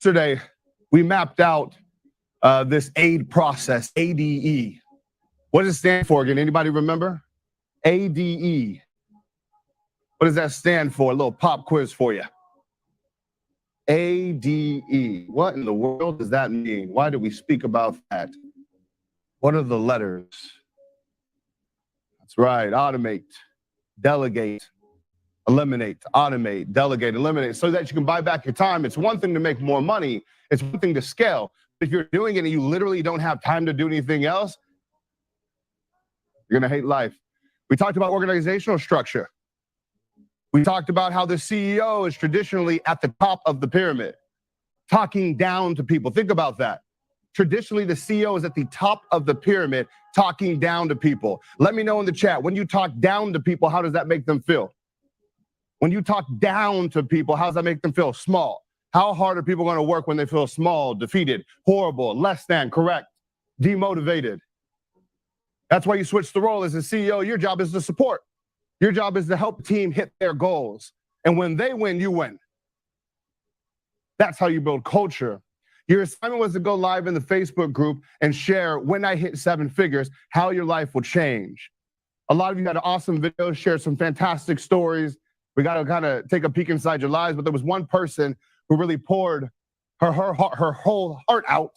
Yesterday, we mapped out this AID process, ADE. What does it stand for again? Anybody remember? ADE. What does that stand for? A little pop quiz for you. ADE. What in the world does that mean? Why do we speak about that? What are the letters? That's right. Automate, delegate, eliminate, automate, delegate, eliminate, so that you can buy back your time. It's one thing to make more money. It's one thing to scale. If you're doing it and you literally don't have time to do anything else, you're going to hate life. We talked about organizational structure. We talked about how the CEO is traditionally at the top of the pyramid, talking down to people. Think about that. Traditionally, the CEO is at the top of the pyramid, talking down to people. Let me know in the chat, when you talk down to people, how does that make them feel? When you talk down to people, how does that make them feel? Small. How hard are people going to work when they feel small, defeated, horrible, less than, correct, demotivated? That's why you switch the role as a CEO. Your job is to support. Your job is to help the team hit their goals. And when they win, you win. That's how you build culture. Your assignment was to go live in the Facebook group and share, when I hit 7 figures, how your life will change. A lot of you had awesome videos, shared some fantastic stories. We got to kind of take a peek inside your lives, but there was one person who really poured her whole heart out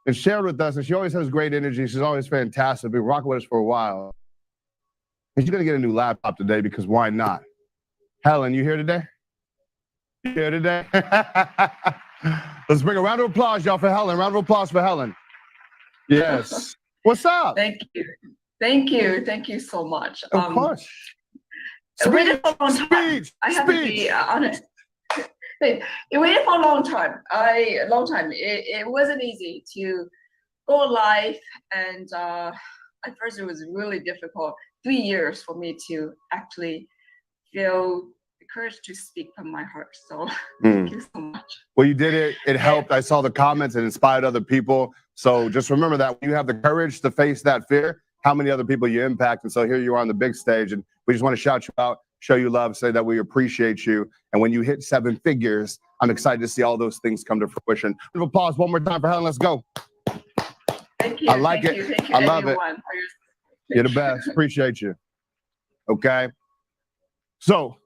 and shared with us, and she always has great energy. She's always fantastic. Been rocking with us for a while. And she's going to get a new laptop today because why not? Helen, you here today? You here today? Let's bring a round of applause, y'all, for Helen. Round of applause for Helen. Yes. What's up? Thank you. Thank you. Thank you so much. Of course. Waited for a long time. I have to be honest. It waited for a long time. It wasn't easy to go live, and at first it was really difficult. 3 years for me to actually feel the courage to speak from my heart. So thank you so much. Well, you did it. It helped. I saw the comments. It inspired other people. So just remember that when you have the courage to face that fear, how many other people you impact. And so here you are on the big stage, and we just want to shout you out, show you love, say that we appreciate you. And when you hit 7 figures, I'm excited to see all those things come to fruition. Round of applause one more time for Helen. Let's go. Thank you. I like Thank it. You. Thank you, I love everyone, it. for your You're the best. Appreciate you. Okay. So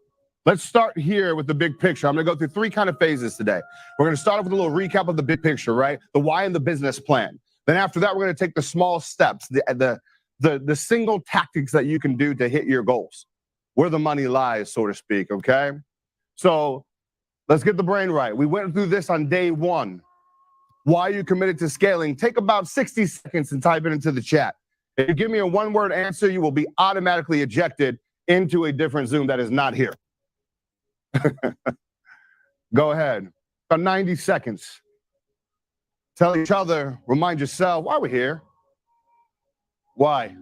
let's start here with the big picture. I'm going to go through 3 kind of phases today. We're going to start off with a little recap of the big picture, right? The why and the business plan. Then after that, we're going to take the small steps, the single tactics that you can do to hit your goals, where the money lies, so to speak, okay? So let's get the brain right. We went through this on day 1. Why are you committed to scaling? Take about 60 seconds and type it into the chat. If you give me a 1-word answer, you will be automatically ejected into a different Zoom that is not here. Go ahead. About 90 seconds. Tell each other, remind yourself, why we're here. Why?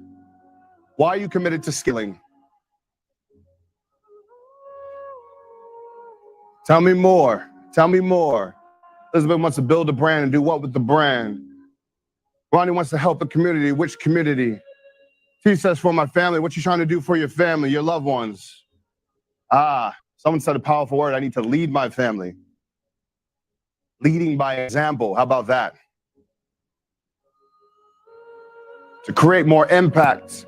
Why are you committed to scaling? Tell me more. Tell me more. Elizabeth wants to build a brand and do what with the brand? Ronnie wants to help the community. Which community? T says, for my family. What you trying to do for your family, your loved ones? Someone said a powerful word. I need to lead my family. Leading by example. How about that? To create more impact.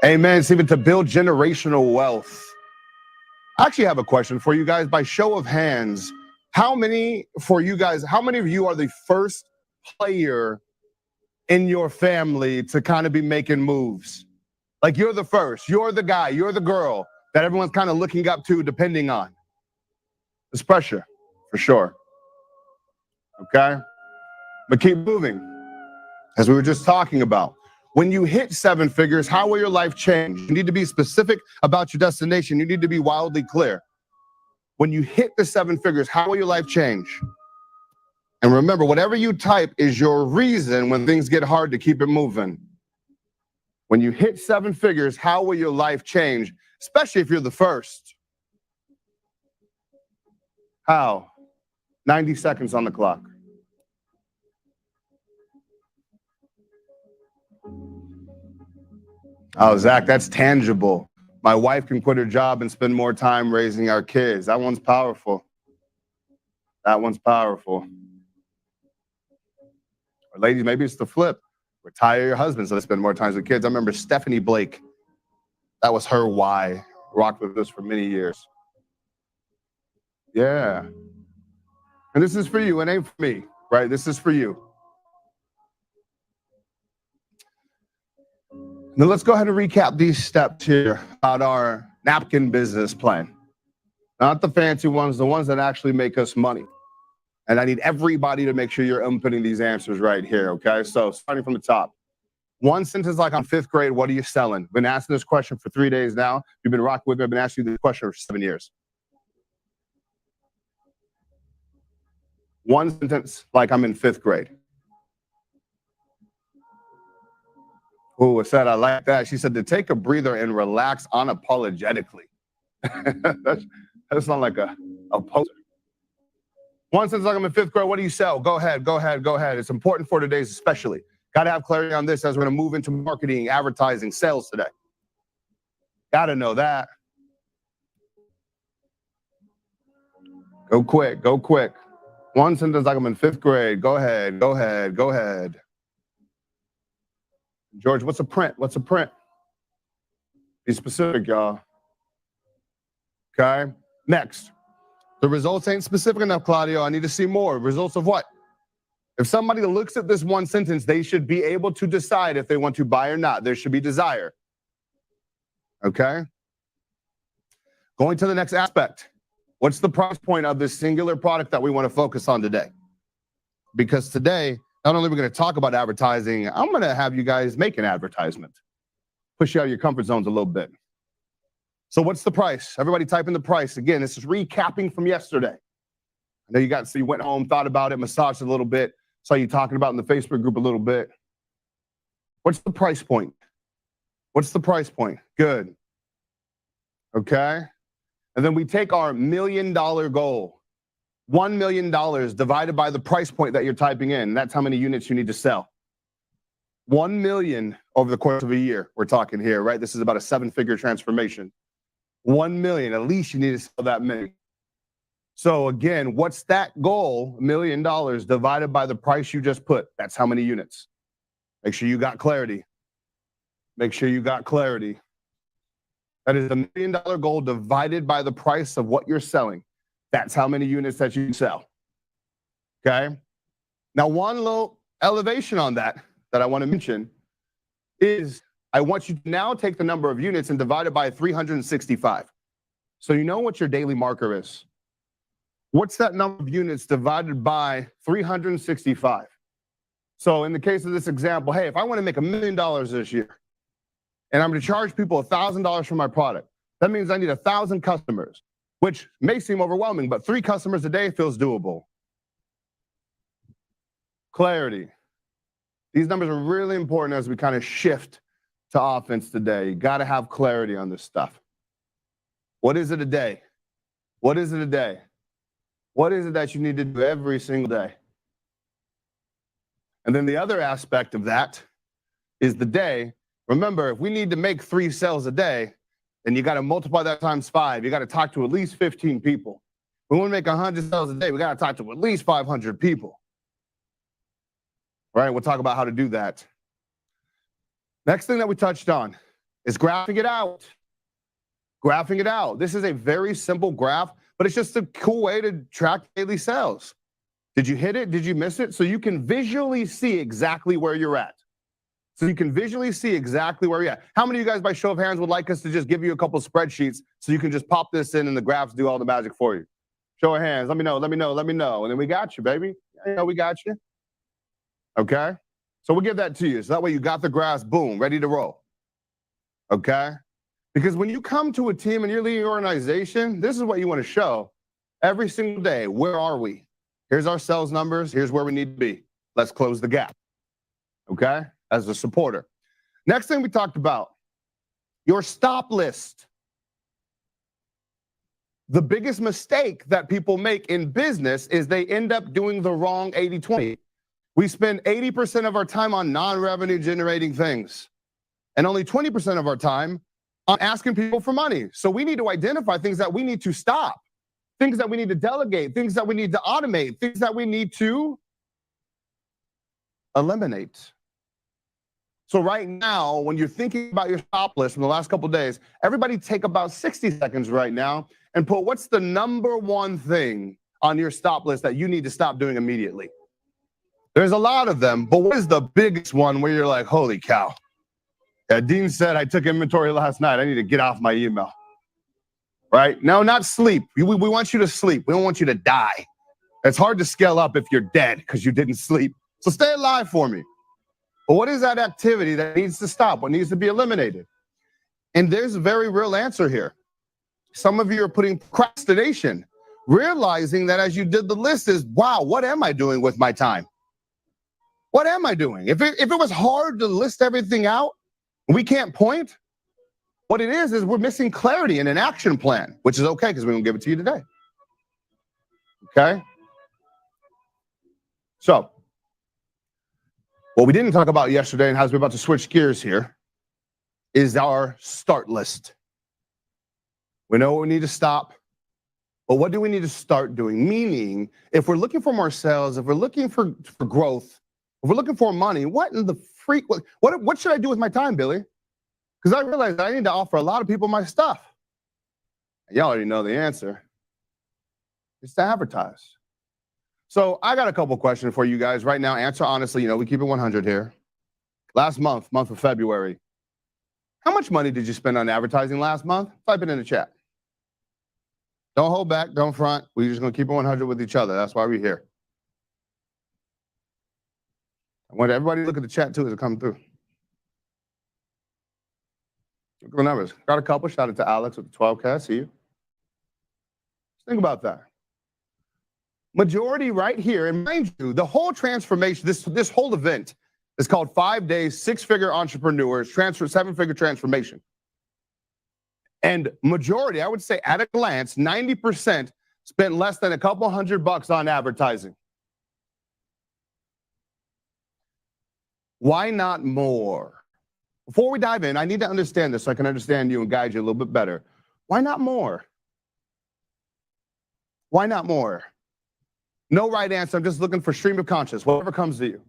Amen. It's even to build generational wealth. I actually have a question for you guys. By show of hands, how many of you are the first player in your family to kind of be making moves? Like you're the first, you're the guy, you're the girl that everyone's kind of looking up to, depending on. There's pressure, for sure. Okay? But keep moving. As we were just talking about, when you hit 7 figures, how will your life change? You need to be specific about your destination. You need to be wildly clear. When you hit the 7 figures, how will your life change? And remember, whatever you type is your reason when things get hard to keep it moving. When you hit 7 figures, how will your life change? Especially if you're the first. How? 90 seconds on the clock. Oh, Zach, that's tangible. My wife can quit her job and spend more time raising our kids. That one's powerful. That one's powerful. Or ladies, maybe it's the flip. Retire your husband so they spend more time with kids. I remember Stephanie Blake. That was her why. Rocked with us for many years. Yeah. And this is for you. It ain't for me, right? This is for you. Now let's go ahead and recap these steps here about our napkin business plan. Not the fancy ones, the ones that actually make us money. And I need everybody to make sure you're inputting these answers right here, okay? So starting from the top. One sentence like on 5th grade, what are you selling? Been asking this question for 3 days now. You've been rocking with me. I've been asking you this question for 7 years. One sentence like I'm in 5th grade. Who said I like that? She said to take a breather and relax unapologetically. That's not like a poser. One sentence like I'm in 5th grade. What do you sell? Go ahead, go ahead, go ahead. It's important for today's especially. Got to have clarity on this as we're going to move into marketing, advertising, sales today. Got to know that. Go quick, go quick. One sentence like I'm in 5th grade. Go ahead, go ahead, go ahead. George, what's a print? What's a print? Be specific, y'all. Okay. Next. The results ain't specific enough, Claudio. I need to see more. Results of what? If somebody looks at this one sentence, they should be able to decide if they want to buy or not. There should be desire. Okay. Going to the next aspect. What's the price point of this singular product that we want to focus on today? Because today, not only are we going to talk about advertising, I'm going to have you guys make an advertisement. Push you out of your comfort zones a little bit. So what's the price? Everybody type in the price. Again, this is recapping from yesterday. I know you went home, thought about it, massaged it a little bit. Saw you talking about in the Facebook group a little bit. What's the price point? What's the price point? Good. Okay. And then we take our $1 million goal, $1 million divided by the price point that you're typing in. That's how many units you need to sell. 1 million over the course of a year. We're talking here, right? This is about a 7-figure transformation. 1 million, at least you need to sell that many. So again, what's that goal? $1 million divided by the price you just put. That's how many units. Make sure you got clarity. Make sure you got clarity. That is $1 million goal divided by the price of what you're selling. That's how many units that you sell. Okay. Now, one little elevation on that I want to mention is I want you to now take the number of units and divide it by 365. So you know what your daily marker is. What's that number of units divided by 365? So in the case of this example, hey, if I want to make $1 million this year and I'm going to charge people $1,000 for my product, that means I need 1,000 customers, which may seem overwhelming, but 3 customers a day feels doable. Clarity. These numbers are really important as we kind of shift to offense today. You got to have clarity on this stuff. What is it a day? What is it a day? What is it that you need to do every single day? And then the other aspect of that is the day. Remember, if we need to make 3 sales a day, then you got to multiply that times 5. You got to talk to at least 15 people. We want to make 100 sales a day. We got to talk to at least 500 people. All right, we'll talk about how to do that. Next thing that we touched on is graphing it out. Graphing it out. This is a very simple graph, but it's just a cool way to track daily sales. Did you hit it? Did you miss it? So you can visually see exactly where you're at. So you can visually see exactly where you're at. How many of you guys, by show of hands, would like us to just give you a couple spreadsheets so you can just pop this in and the graphs do all the magic for you? Show of hands. Let me know, let me know, let me know. And then we got you, baby. You know, we got you. Okay? So we'll give that to you. So that way you got the graphs, boom, ready to roll. Okay? Because when you come to a team and you're leading an organization, this is what you want to show every single day. Where are we? Here's our sales numbers. Here's where we need to be. Let's close the gap. Okay? As a supporter. Next thing we talked about, your stop list. The biggest mistake that people make in business is they end up doing the wrong 80-20. We spend 80% of our time on non-revenue generating things and only 20% of our time on asking people for money. So we need to identify things that we need to stop. things that we need to delegate, things that we need to automate, things that we need to eliminate. So right now, when you're thinking about your stop list from the last couple of days, everybody take about 60 seconds right now and put what's the number one thing on your stop list that you need to stop doing immediately. There's a lot of them, but what is the biggest one where you're like, holy cow? Yeah, Dean said, I took inventory last night. I need to get off my email. Right? No, not sleep. We want you to sleep. We don't want you to die. It's hard to scale up if you're dead because you didn't sleep. So stay alive for me. But what is that activity that needs to stop? What needs to be eliminated? And there's a very real answer here. Some of you are putting procrastination, realizing that as you did the list is, wow, what am I doing with my time? What am I doing? If it was hard to list everything out, we can't point. What it is we're missing clarity in an action plan, which is okay because we're going to give it to you today. Okay? So, what we didn't talk about yesterday and as we're about to switch gears here is our start list. We know what we need to stop, but what do we need to start doing? Meaning, if we're looking for more sales, if we're looking for growth, if we're looking for money, what in the freak, what should I do with my time, Billy? Because I realized I need to offer a lot of people my stuff. Y'all already know the answer. It's to advertise. So I got a couple questions for you guys right now. Answer honestly, we keep it 100 here. Last month of February, how much money did you spend on advertising last month? Type it in the chat. Don't hold back, don't front. We're just gonna keep it 100 with each other. That's why we're here. I want everybody to look at the chat too as it comes through. Look at the numbers. Got a couple. Shout out to Alex with the 12K. I see you. Just think about that. Majority right here, and mind you, the whole transformation, this whole event is called 5 days, 6-figure entrepreneurs, 7-figure transformation. And majority, I would say at a glance, 90% spent less than a couple $100 on advertising. Why not more? Before we dive in, I need to understand this so I can understand you and guide you a little bit better. Why not more? Why not more? No right answer. I'm just looking for stream of conscious, whatever comes to you.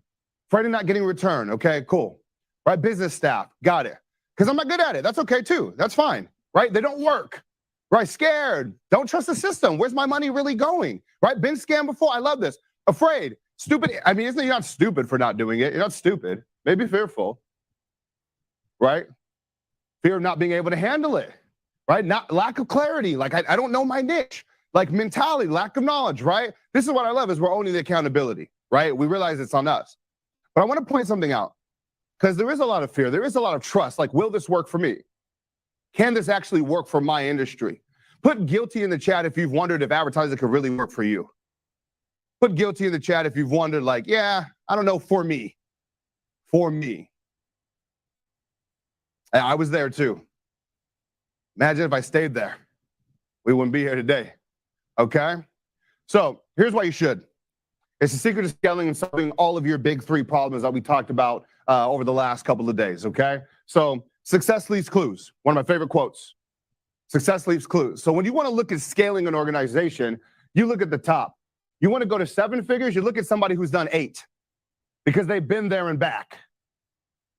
Afraid of not getting a return. Okay, cool. Right, business staff, got it. Because I'm not good at it. That's okay too. That's fine. Right, they don't work. Right, scared. Don't trust the system. Where's my money really going? Right, been scammed before. I love this. Afraid, stupid. I mean, you're not stupid for not doing it. You're not stupid. Maybe fearful. Right, fear of not being able to handle it. Right, not lack of clarity. Like I don't know my niche. Like mentality, lack of knowledge. Right. This is what I love is we're owning the accountability. Right, we realize it's on us. But I want to point something out because there is a lot of fear. There is a lot of trust. Like, will this work for me? Can this actually work for my industry? Put guilty in the chat if you've wondered if advertising could really work for you. Put guilty in the chat if you've wondered, like, yeah, I don't know, for me. For me. I was there too. Imagine if I stayed there. We wouldn't be here today. Okay? So here's why you should. It's the secret of scaling and solving all of your big 3 problems that we talked about over the last couple of days, okay? So success leaves clues. One of my favorite quotes. Success leaves clues. So when you want to look at scaling an organization, you look at the top. You want to go to 7 figures, you look at somebody who's done 8 because they've been there and back.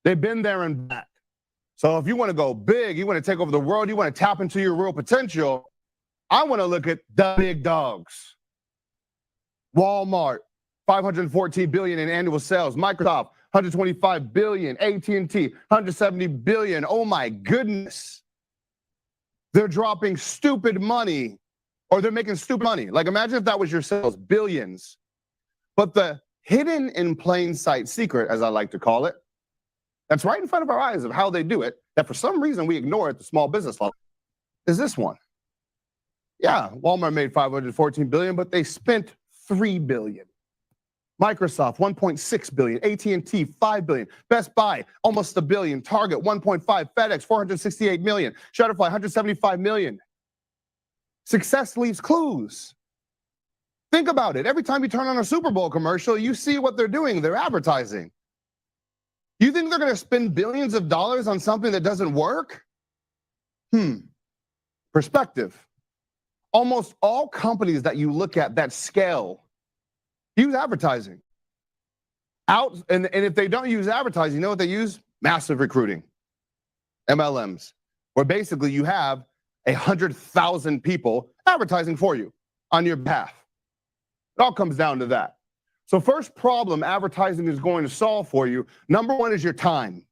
They've been there and back. So if you want to go big, you want to take over the world, you want to tap into your real potential, I want to look at the big dogs. Walmart, 514 billion in annual sales. Microsoft, 125 billion. AT&T, 170 billion. Oh my goodness. They're dropping stupid money, or they're making stupid money. Like imagine if that was your sales, billions. But the hidden in plain sight secret, as I like to call it, that's right in front of our eyes of how they do it, that for some reason we ignore at the small business level, is this one. Yeah, Walmart made 514 billion, but they spent 3 billion. Microsoft, 1.6 billion. AT&T, 5 billion. Best Buy, almost $1 billion. Target, 1.5. FedEx, 468 million. Shutterfly, 175 million. Success leaves clues. Think about it. Every time you turn on a Super Bowl commercial, you see what they're doing. They're advertising. You think they're going to spend billions of dollars on something that doesn't work? Perspective. almost all companies that you look at that scale use advertising. And if they don't use advertising, you know what they use? Massive recruiting, MLMs, where basically you have 100,000 people advertising for you on your behalf. It all comes down to that. So first problem advertising is going to solve for you, number one is your time.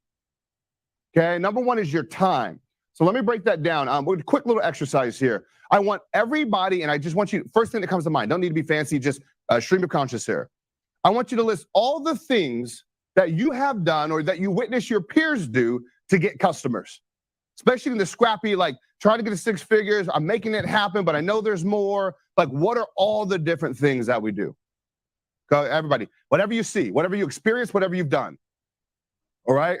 Okay, number one is your time. So let me break that down. With a quick little exercise here. I want everybody, and I just want you, first thing that comes to mind, don't need to be fancy, just stream of conscious here. I want you to list all the things that you have done or that you witness your peers do to get customers, especially in the scrappy, like trying to get to 6 figures, I'm making it happen, but I know there's more. Like, what are all the different things that we do? Go, everybody, whatever you see, whatever you experience, whatever you've done, all right?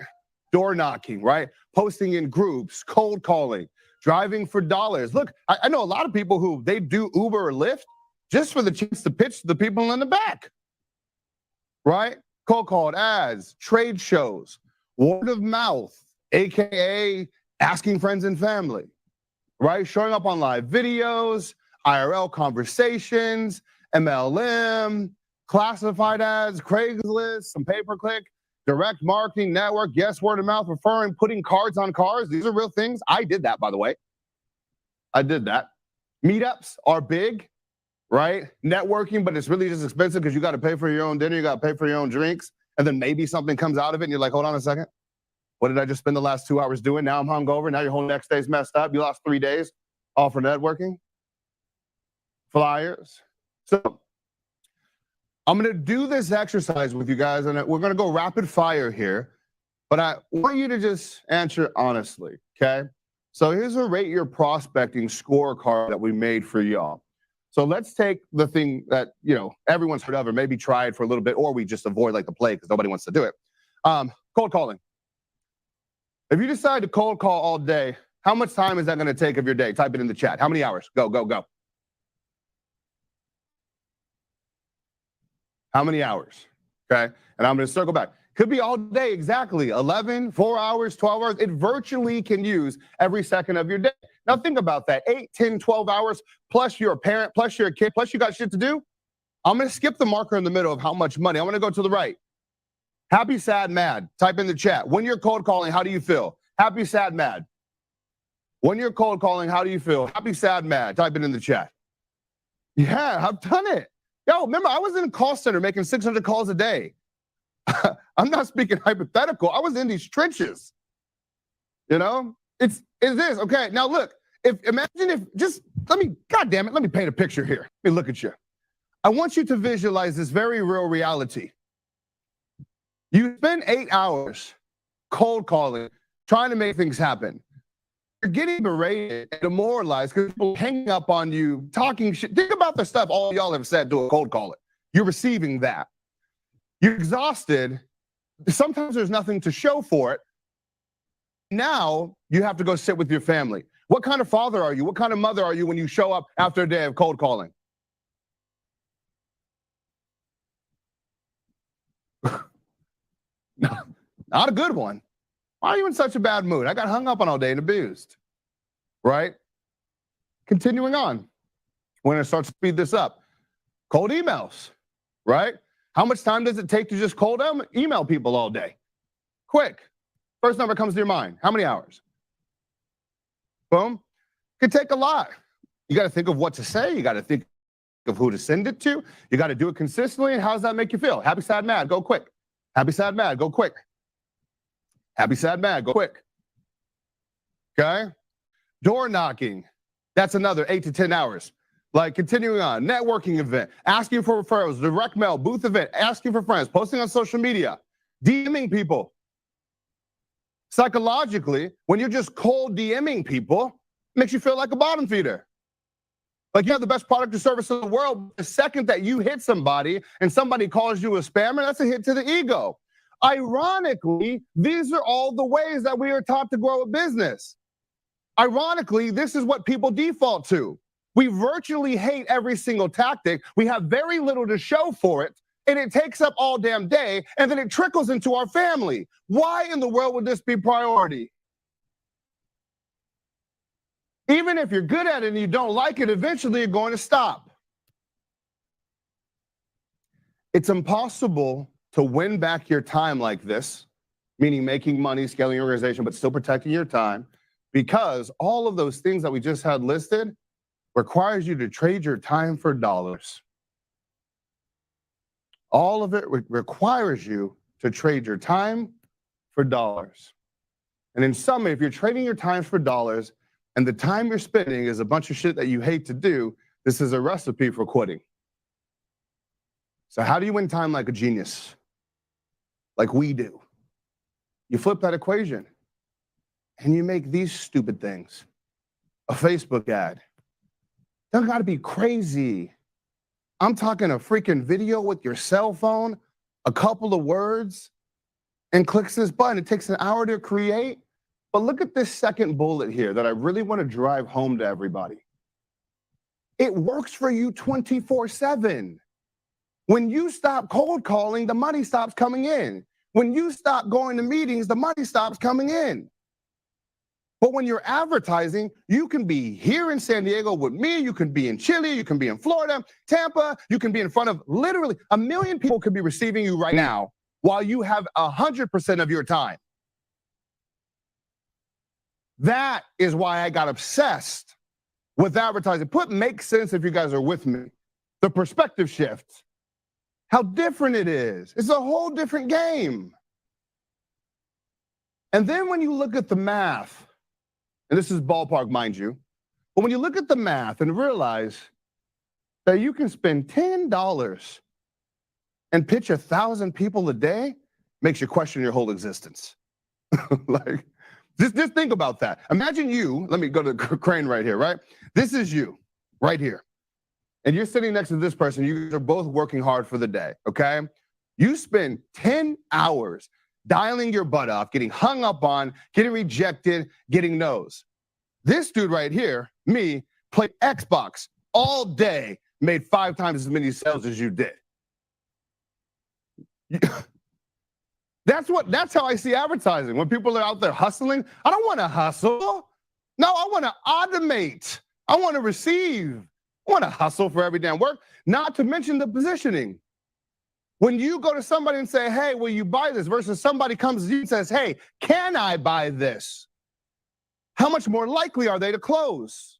Door knocking, right? Posting in groups, cold calling, driving for dollars. Look, I know a lot of people who they do Uber or Lyft just for the chance to pitch to the people in the back, right? Cold called ads, trade shows, word of mouth, AKA asking friends and family, right? Showing up on live videos, IRL conversations, MLM, classified ads, Craigslist, some pay-per-click, direct marketing network, yes, word of mouth, referring, putting cards on cars. These are real things. I did that, by the way. I did that. Meetups are big, right? Networking, but it's really just expensive because you got to pay for your own dinner, you got to pay for your own drinks, and then maybe something comes out of it and you're like, hold on a second. What did I just spend the last 2 hours doing? Now I'm hungover. Now your whole next day's messed up. You lost 3 days all for networking. Flyers. So I'm going to do this exercise with you guys, and we're going to go rapid fire here, but I want you to just answer honestly, okay? So here's a rate your prospecting scorecard that we made for y'all. So let's take the thing that, you know, everyone's heard of or maybe tried for a little bit, or we just avoid like the plague because nobody wants to do it. Cold calling. If you decide to cold call all day, how much time is that going to take of your day? Type it in the chat. How many hours? Go, go, go. How many hours? Okay, and I'm going to circle back. Could be all day, exactly. 11, 4 hours, 12 hours. It virtually can use every second of your day. Now think about that. 8, 10, 12 hours, plus you're a parent, plus you're a kid, plus you got shit to do. I'm going to skip the marker in the middle of how much money. I'm going to go to the right. Happy, sad, mad. Type in the chat. When you're cold calling, how do you feel? Happy, sad, mad. When you're cold calling, how do you feel? Happy, sad, mad. Type it in the chat. Yeah, I've done it. Yo, remember, I was in a call center making 600 calls a day. I'm not speaking hypothetical. I was in these trenches. You know, it's this. Okay, now look, imagine if God damn it, let me paint a picture here. Let me look at you. I want you to visualize this very real reality. You spend 8 hours cold calling, trying to make things happen. You're getting berated and demoralized because people hanging up on you, talking shit. Think about the stuff all y'all have said to a cold caller. You're receiving that. You're exhausted. Sometimes there's nothing to show for it. Now you have to go sit with your family. What kind of father are you? What kind of mother are you when you show up after a day of cold calling? Not a good one. Why are you in such a bad mood? I got hung up on all day and abused, right? Continuing on, we're gonna start to speed this up. Cold emails, right? How much time does it take to just cold email people all day? Quick. First number comes to your mind. How many hours? Boom. Could take a lot. You got to think of what to say. You got to think of who to send it to. You got to do it consistently. And how does that make you feel? Happy, sad, mad. Go quick. Happy, sad, mad. Go quick. Happy, sad, mad. Go quick. Okay. Door knocking. That's another 8 to 10 hours. Like continuing on, networking event, asking for referrals, direct mail, booth event, asking for friends, posting on social media, DMing people. Psychologically, when you're just cold DMing people, it makes you feel like a bottom feeder. Like you have the best product or service in the world. The second that you hit somebody and somebody calls you a spammer, that's a hit to the ego. Ironically, these are all the ways that we are taught to grow a business. Ironically, this is what people default to. We virtually hate every single tactic. We have very little to show for it, and it takes up all damn day, and then it trickles into our family. Why in the world would this be priority? Even if you're good at it and you don't like it, eventually you're going to stop. It's impossible to win back your time like this, meaning making money, scaling your organization, but still protecting your time, because all of those things that we just had listed requires you to trade your time for dollars. All of it requires you to trade your time for dollars. And in summary, if you're trading your time for dollars and the time you're spending is a bunch of shit that you hate to do, this is a recipe for quitting. So how do you win time like a genius? Like we do. You flip that equation and you make these stupid things. A Facebook ad. Don't gotta be crazy. I'm talking a freaking video with your cell phone, a couple of words, and clicks this button. It takes an hour to create. But look at this second bullet here that I really want to drive home to everybody. It works for you 24/7. When you stop cold calling, the money stops coming in. When you stop going to meetings, the money stops coming in. But when you're advertising, you can be here in San Diego with me, you can be in Chile, you can be in Florida, Tampa, you can be in front of literally 1 million people could be receiving you right now while you have 100% of your time. That is why I got obsessed with advertising. Make sense if you guys are with me. The perspective shift. How different it is. It's a whole different game. And then when you look at the math, and this is ballpark, mind you, but when you look at the math and realize that you can spend $10 and pitch 1,000 people a day, makes you question your whole existence. Like, just think about that. Imagine you, let me go to Crane right here, right? This is you, right here. And you're sitting next to this person, you guys are both working hard for the day, okay? You spend 10 hours dialing your butt off, getting hung up on, getting rejected, getting no's. This dude right here, me, played Xbox all day, made 5 times as many sales as you did. That's how I see advertising. When people are out there hustling, I don't want to hustle. No, I want to automate. I want to receive. I want to hustle for every damn work, not to mention the positioning. When you go to somebody and say, hey, will you buy this? Versus somebody comes to you and says, hey, can I buy this? How much more likely are they to close?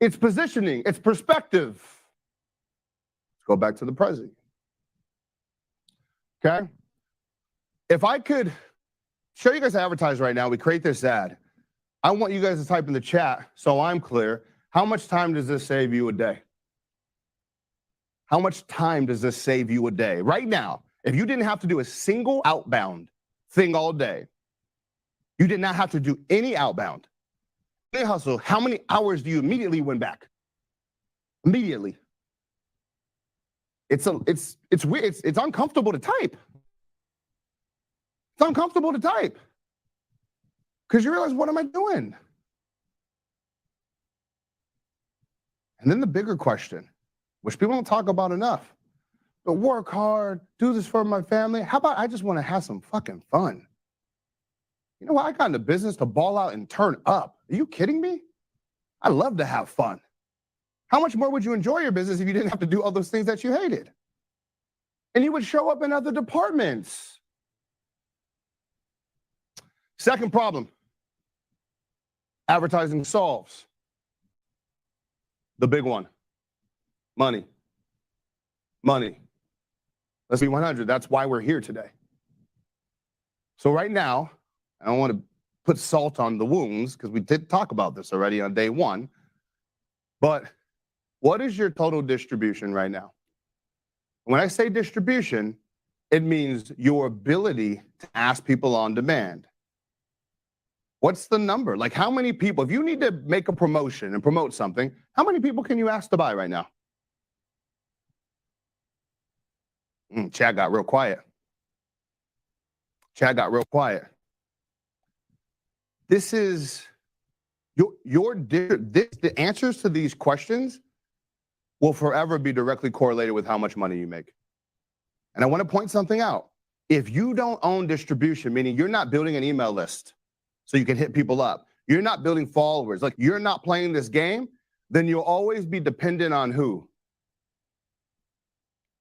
It's positioning, it's perspective. Let's go back to the present. Okay? If I could show you guys how to advertise right now, we create this ad. I want you guys to type in the chat so I'm clear. How much time does this save you a day? How much time does this save you a day? Right now, if you didn't have to do a single outbound thing all day, you did not have to do any outbound, any hustle, how many hours do you immediately win back? Immediately. It's weird, it's uncomfortable to type. It's uncomfortable to type. Because you realize, what am I doing? And then the bigger question, which people don't talk about enough, but work hard, do this for my family. How about I just want to have some fucking fun? You know what? I got into business to ball out and turn up. Are you kidding me? I love to have fun. How much more would you enjoy your business if you didn't have to do all those things that you hated? And you would show up in other departments. Second problem, advertising solves. The big one, money. Money. Let's be 100. That's why we're here today. So right now, I don't want to put salt on the wounds because we did talk about this already on day 1. But what is your total distribution right now? When I say distribution, it means your ability to ask people on demand. What's the number? Like, how many people, if you need to make a promotion and promote something, how many people can you ask to buy right now? Chat got real quiet. Chat got real quiet. This is the answers to these questions will forever be directly correlated with how much money you make. And I want to point something out. If you don't own distribution, meaning you're not building an email list so you can hit people up, you're not building followers, like you're not playing this game, then you'll always be dependent on who?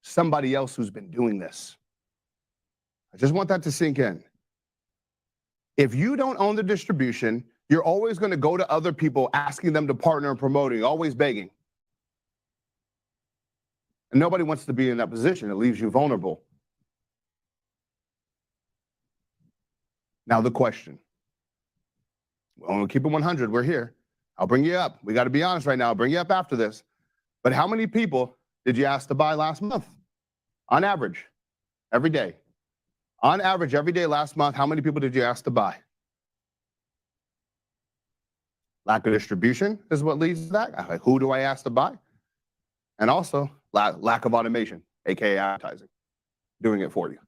Somebody else who's been doing this. I just want that to sink in. If you don't own the distribution, you're always going to go to other people asking them to partner and promoting, always begging. And nobody wants to be in that position. It leaves you vulnerable. Now the question. We'll keep it 100. We're here. I'll bring you up. We got to be honest right now. I'll bring you up after this. But how many people did you ask to buy last month? On average, every day. On average, every day last month, how many people did you ask to buy? Lack of distribution is what leads to that. Like, who do I ask to buy? And also, lack of automation, aka advertising, doing it for you.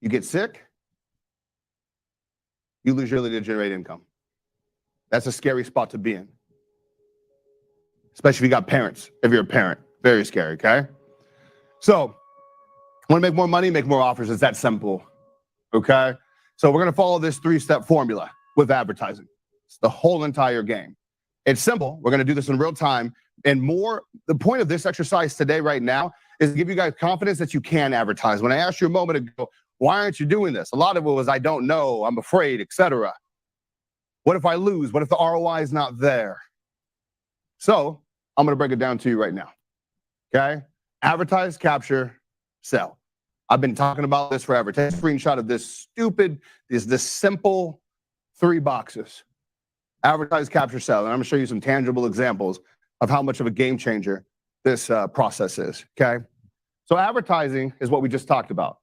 You get sick, you lose your ability to generate income. That's a scary spot to be in. Especially if you got parents, if you're a parent. Very scary, okay? So, want to make more money, make more offers. It's that simple, okay? So we're going to follow this 3-step formula with advertising. It's the whole entire game. It's simple. We're going to do this in real time. And more, the point of this exercise today, right now, is to give you guys confidence that you can advertise. When I asked you a moment ago, why aren't you doing this? A lot of it was, I don't know, I'm afraid, etc. What if I lose? What if the ROI is not there? So I'm going to break it down to you right now, okay? Advertise, capture, sell. I've been talking about this forever. Take a screenshot of this this simple 3 boxes. Advertise, capture, sell. And I'm going to show you some tangible examples of how much of a game changer this process is, okay? So advertising is what we just talked about.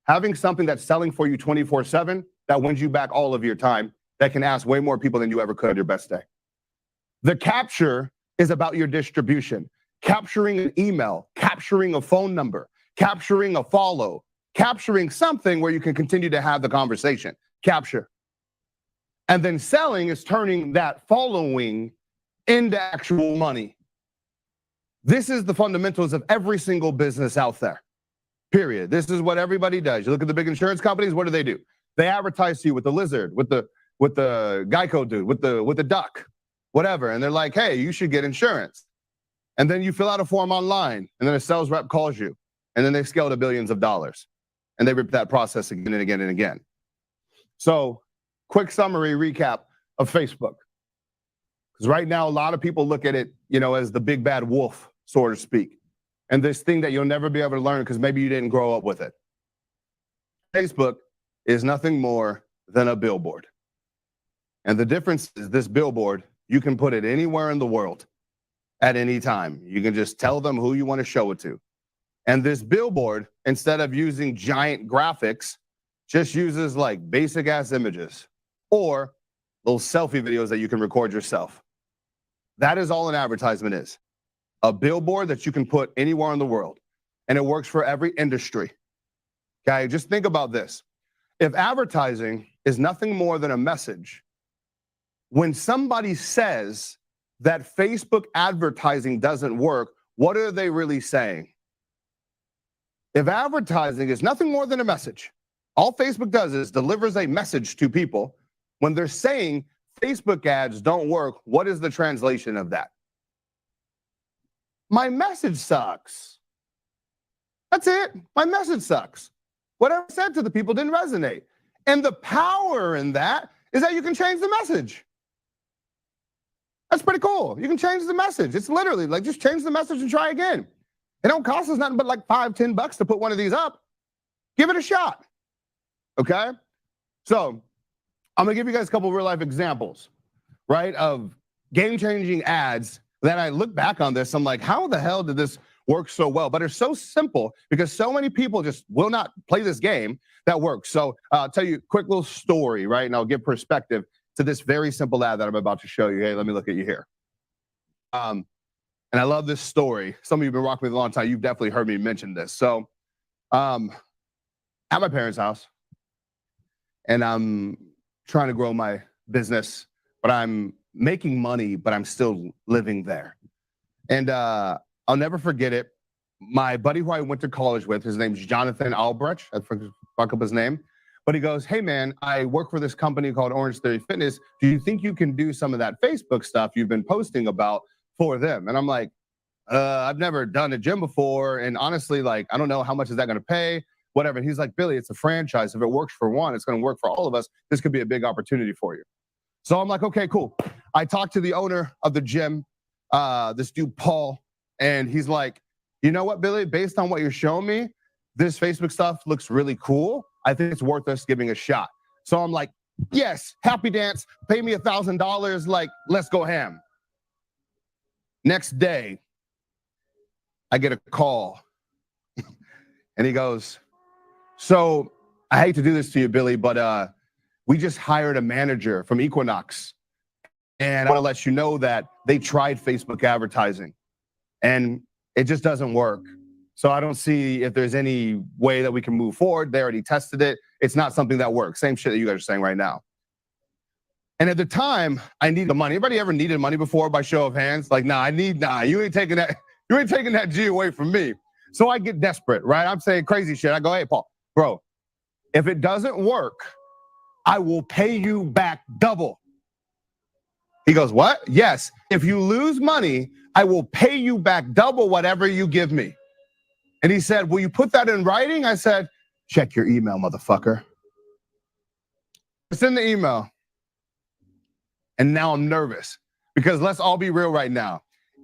Having something that's selling for you 24/7, that wins you back all of your time, that can ask way more people than you ever could on your best day. The capture is about your distribution. Capturing an email, capturing a phone number, capturing a follow, capturing something where you can continue to have the conversation. Capture. And then selling is turning that following into actual money. This is the fundamentals of every single business out there, period. This is what everybody does. You look at the big insurance companies, what do? They advertise to you with the lizard, with the Geico dude, with the duck, whatever. And they're like, hey, you should get insurance. And then you fill out a form online, and then a sales rep calls you, and then they scale to billions of dollars. And they repeat that process again and again and again. So, quick summary recap of Facebook. Because right now, a lot of people look at it, as the big bad wolf, so to speak. And this thing that you'll never be able to learn because maybe you didn't grow up with it. Facebook is nothing more than a billboard. And the difference is this billboard, you can put it anywhere in the world at any time. You can just tell them who you want to show it to. And this billboard, instead of using giant graphics, just uses like basic ass images or little selfie videos that you can record yourself. That is all an advertisement is. A billboard that you can put anywhere in the world. And it works for every industry. Okay, just think about this. If advertising is nothing more than a message, when somebody says that Facebook advertising doesn't work, what are they really saying? If advertising is nothing more than a message, all Facebook does is delivers a message to people. When they're saying Facebook ads don't work, what is the translation of that? My message sucks. That's it. My message sucks. Whatever I said to the people didn't resonate. And the power in that is that you can change the message. That's pretty cool. You can change the message. It's literally like just change the message and try again. It don't cost us nothing but like $5-10 to put one of these up. Give it a shot. Okay? So I'm gonna give you guys a couple of real life examples, right? Of game-changing ads. Then I look back on this, I'm like, how the hell did this work so well? But it's so simple because so many people just will not play this game that works. So I'll tell you a quick little story, right? And I'll give perspective to this very simple ad that I'm about to show you. Hey, let me look at you here. And I love this story. Some of you have been rocking with me a long time. You've definitely heard me mention this. So at my parents' house, and I'm trying to grow my business, but I'm making money, but I'm still living there. And I'll never forget it. My buddy who I went to college with, his name's Jonathan Albrecht. I fuck up his name. But he goes, hey man, I work for this company called Orange Theory Fitness. Do you think you can do some of that Facebook stuff you've been posting about for them? And I'm like, I've never done a gym before. And honestly, like, I don't know how much is that going to pay, whatever. And he's like, Billy, it's a franchise. If it works for one, it's going to work for all of us. This could be a big opportunity for you. So I'm like, okay, cool. I talked to the owner of the gym, this dude, Paul, and he's like, you know what, Billy, based on what you're showing me, this Facebook stuff looks really cool. I think it's worth us giving a shot. So I'm like, yes, happy dance, pay me $1,000, like, let's go ham. Next day, I get a call and he goes, so I hate to do this to you, Billy, but we just hired a manager from Equinox. And I want to let you know that they tried Facebook advertising and it just doesn't work. So I don't see if there's any way that we can move forward. They already tested it. It's not something that works. Same shit that you guys are saying right now. And at the time, I needed the money. Anybody ever needed money before by show of hands? Like, nah, you ain't taking that G away from me. So I get desperate, right? I'm saying crazy shit. I go, hey, Paul, bro, if it doesn't work, I will pay you back double. He goes, what? Yes, if you lose money, I will pay you back double whatever you give me. And he said, will you put that in writing? I said, check your email, motherfucker. It's in the email. And now I'm nervous because let's all be real right now.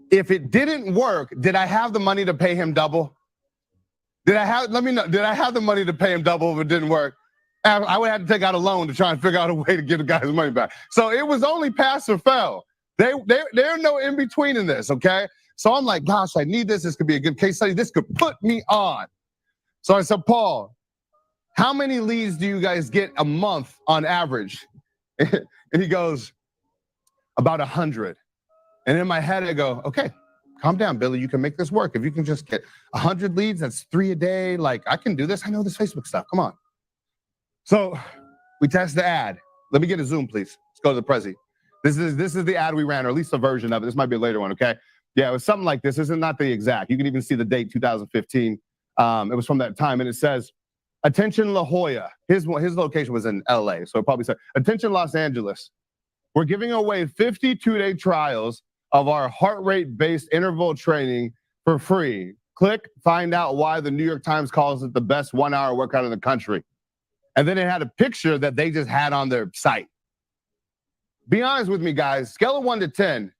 If it didn't work, did I have the money to pay him double? Did I have the money to pay him double if it didn't work? I would have to take out a loan to try and figure out a way to give the guy his money back. So it was only pass or fail. There's no in between in this, okay? So I'm like, gosh, I need this. This could be a good case study. This could put me on. So I said, Paul, how many leads do you guys get a month on average? And he goes, about 100. And in my head, I go, okay, calm down, Billy. You can make this work. If you can just get 100 leads, that's 3 a day. Like, I can do this. I know this Facebook stuff. Come on. So we test the ad. Let me get a Zoom, please. Let's go to the Prezi. This is the ad we ran, or at least a version of it. This might be a later one, okay? Yeah, it was something like this. This is not the exact. You can even see the date, 2015. It was from that time, and it says, attention La Jolla. His location was in LA, so it probably said, attention Los Angeles. We're giving away 52-day trials of our heart rate-based interval training for free. Click, find out why the New York Times calls it the best 1-hour workout in the country. And then it had a picture that they just had on their site. Be honest with me, guys. Scale of 1 to 10.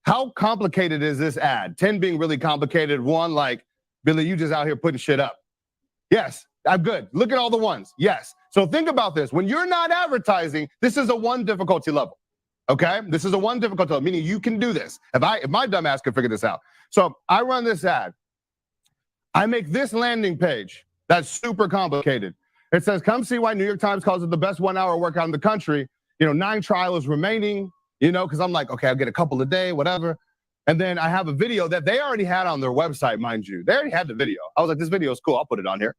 How complicated is this ad? 10 being really complicated. 1, like, Billy, you just out here putting shit up. Yes, I'm good. Look at all the ones. Yes. So think about this. When you're not advertising, this is a 1 difficulty level. Okay? This is a 1 difficulty level, meaning you can do this. If my dumb ass can figure this out. So I run this ad. I make this landing page that's super complicated. It says, come see why New York Times calls it the best 1-hour workout in the country. 9 trials remaining, because I'm like, okay, I'll get a couple a day, whatever. And then I have a video that they already had on their website, mind you. They already had the video. I was like, this video is cool. I'll put it on here.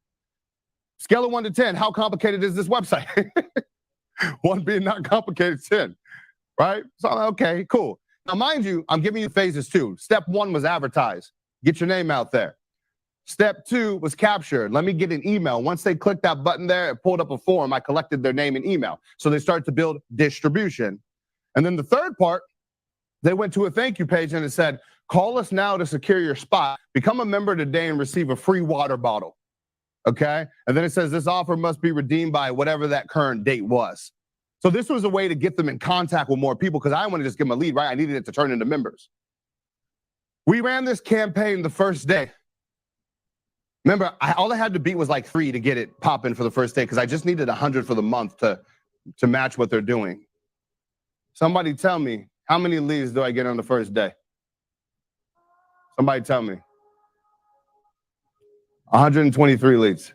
Scale of 1 to 10, how complicated is this website? 1 being not complicated, 10, right? So I'm like, okay, cool. Now, mind you, I'm giving you phases too. Step 1 was advertise. Get your name out there. Step 2 was capture. Let me get an email. Once they clicked that button there, it pulled up a form. I collected their name and email. So they started to build distribution. And then the third part, they went to a thank you page and it said, call us now to secure your spot. Become a member today and receive a free water bottle. Okay? And then it says this offer must be redeemed by whatever that current date was. So this was a way to get them in contact with more people because I didn't want to just give them a lead, right? I needed it to turn into members. We ran this campaign the first day. Remember, all I had to beat was like 3 to get it popping for the first day because I just needed 100 for the month to match what they're doing. Somebody tell me, how many leads do I get on the first day? Somebody tell me. 123 leads.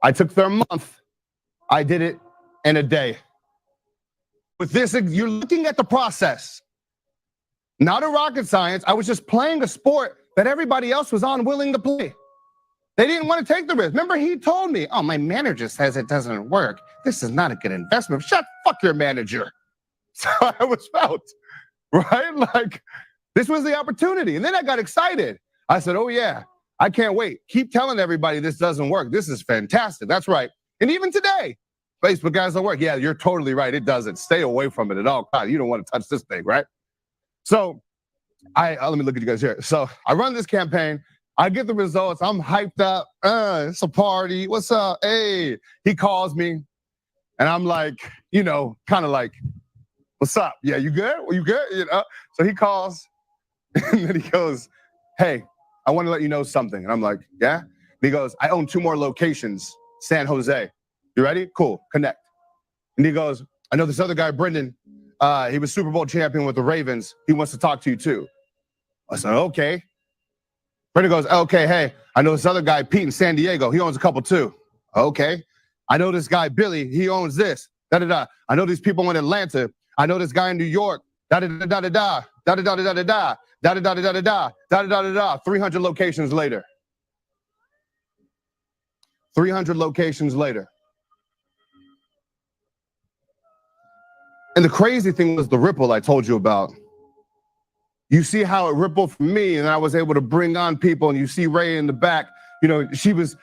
I took their month. I did it in a day. With this, you're looking at the process. Not a rocket science. I was just playing a sport that everybody else was unwilling to play. They didn't want to take the risk. Remember, he told me, oh, my manager says it doesn't work. This is not a good investment. Fuck your manager. So I was out, right? Like, this was the opportunity. And then I got excited. I said, oh, yeah, I can't wait. Keep telling everybody this doesn't work. This is fantastic. That's right. And even today, Facebook ads don't work. Yeah, you're totally right. It doesn't. Stay away from it at all costs. You don't want to touch this thing, right? So let me look at you guys here. So I run this campaign. I get the results. I'm hyped up. It's a party. What's up? Hey, he calls me. And I'm like, kind of like, what's up? Yeah, you good? Well, you good? So he calls and then he goes, hey, I want to let you know something. And I'm like, yeah? And he goes, I own 2 more locations, San Jose. You ready? Cool, connect. And he goes, I know this other guy, Brendan, he was Super Bowl champion with the Ravens. He wants to talk to you too. I said, okay. Brendan goes, okay, hey, I know this other guy, Pete in San Diego. He owns a couple too. Okay. I know this guy, Billy, he owns this. Da-da-da. I know these people in Atlanta. I know this guy in New York. Da-da-da-da-da-da. Da-da-da-da-da-da. Da-da-da-da-da-da. Da-da-da-da-da. 300 locations later. 300 locations later. And the crazy thing was the ripple I told you about. You see how it rippled for me, and I was able to bring on people, and you see Ray in the back. She was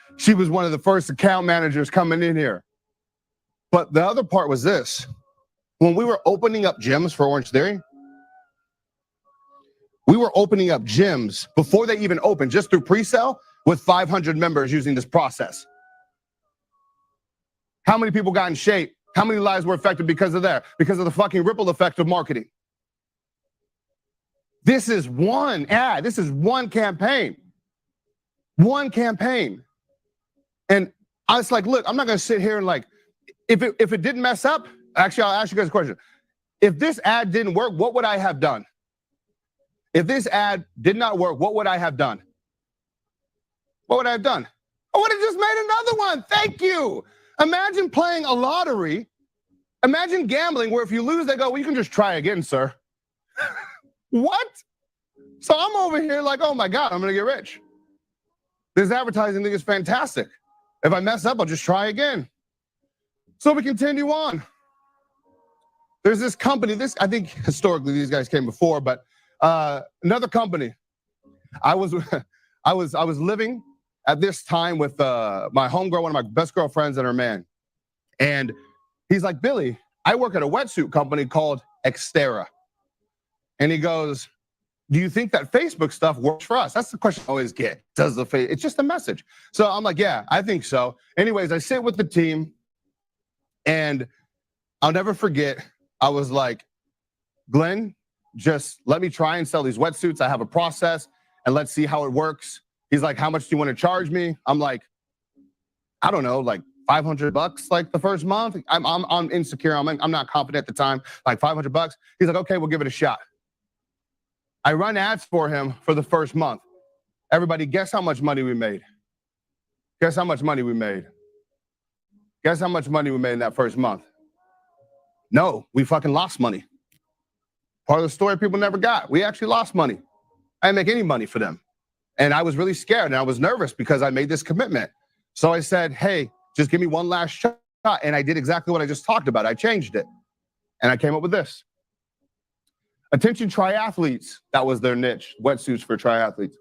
one of the first account managers coming in here. But the other part was this. When we were opening up gyms for Orange Theory, we were opening up gyms before they even opened, just through pre-sale, with 500 members using this process. How many people got in shape? How many lives were affected because of that? Because of the fucking ripple effect of marketing. This is one ad. This is one campaign. One campaign. And I was like, look, I'm not going to sit here and like, if it didn't mess up, actually, I'll ask you guys a question. If this ad didn't work, what would I have done? If this ad did not work, what would I have done? What would I have done? I would have just made another one. Thank you. Imagine playing a lottery. Imagine gambling where if you lose, they go, well, you can just try again, sir. What? So I'm over here like, oh my God, I'm going to get rich. This advertising thing is fantastic. If I mess up, I'll just try again. So we continue on. There's this company, I think historically these guys came before, but another company. I was living at this time with my homegirl, one of my best girlfriends and her man. And he's like, Billy, I work at a wetsuit company called Xterra. And he goes, do you think that Facebook stuff works for us? That's the question I always get. It's just a message. So I'm like, yeah, I think so. Anyways, I sit with the team and I'll never forget, I was like, Glenn, just let me try and sell these wetsuits. I have a process and let's see how it works. He's like, how much do you want to charge me? I'm like, I don't know, like $500 like the first month. I'm insecure. I'm not confident at the time, like $500. He's like, okay, we'll give it a shot. I run ads for him for the first month. Everybody, guess how much money we made? Guess how much money we made? Guess how much money we made in that first month? No, we fucking lost money. Part of the story people never got. We actually lost money. I didn't make any money for them. And I was really scared and I was nervous because I made this commitment. So I said, hey, just give me one last shot. And I did exactly what I just talked about. I changed it. And I came up with this. Attention triathletes, that was their niche, wetsuits for triathletes.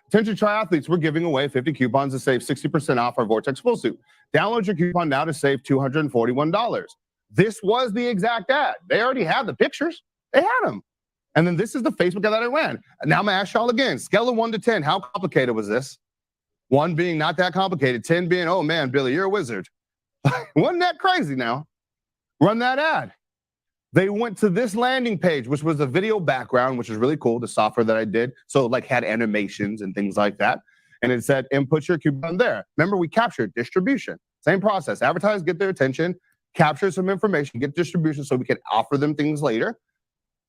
Attention triathletes, we're giving away 50 coupons to save 60% off our Vortex full suit. Download your coupon now to save $241. This was the exact ad. They already had the pictures. They had them. And then this is the Facebook ad that I ran. Now I'm gonna ask y'all again, scale of 1 to 10, how complicated was this? 1 being not that complicated, 10 being, oh man, Billy, you're a wizard. Wasn't that crazy now? Run that ad. They went to this landing page, which was a video background, which is really cool, the software that I did. So like had animations and things like that. And it said, input your coupon there. Remember, we captured distribution. Same process, advertise, get their attention, capture some information, get distribution so we can offer them things later.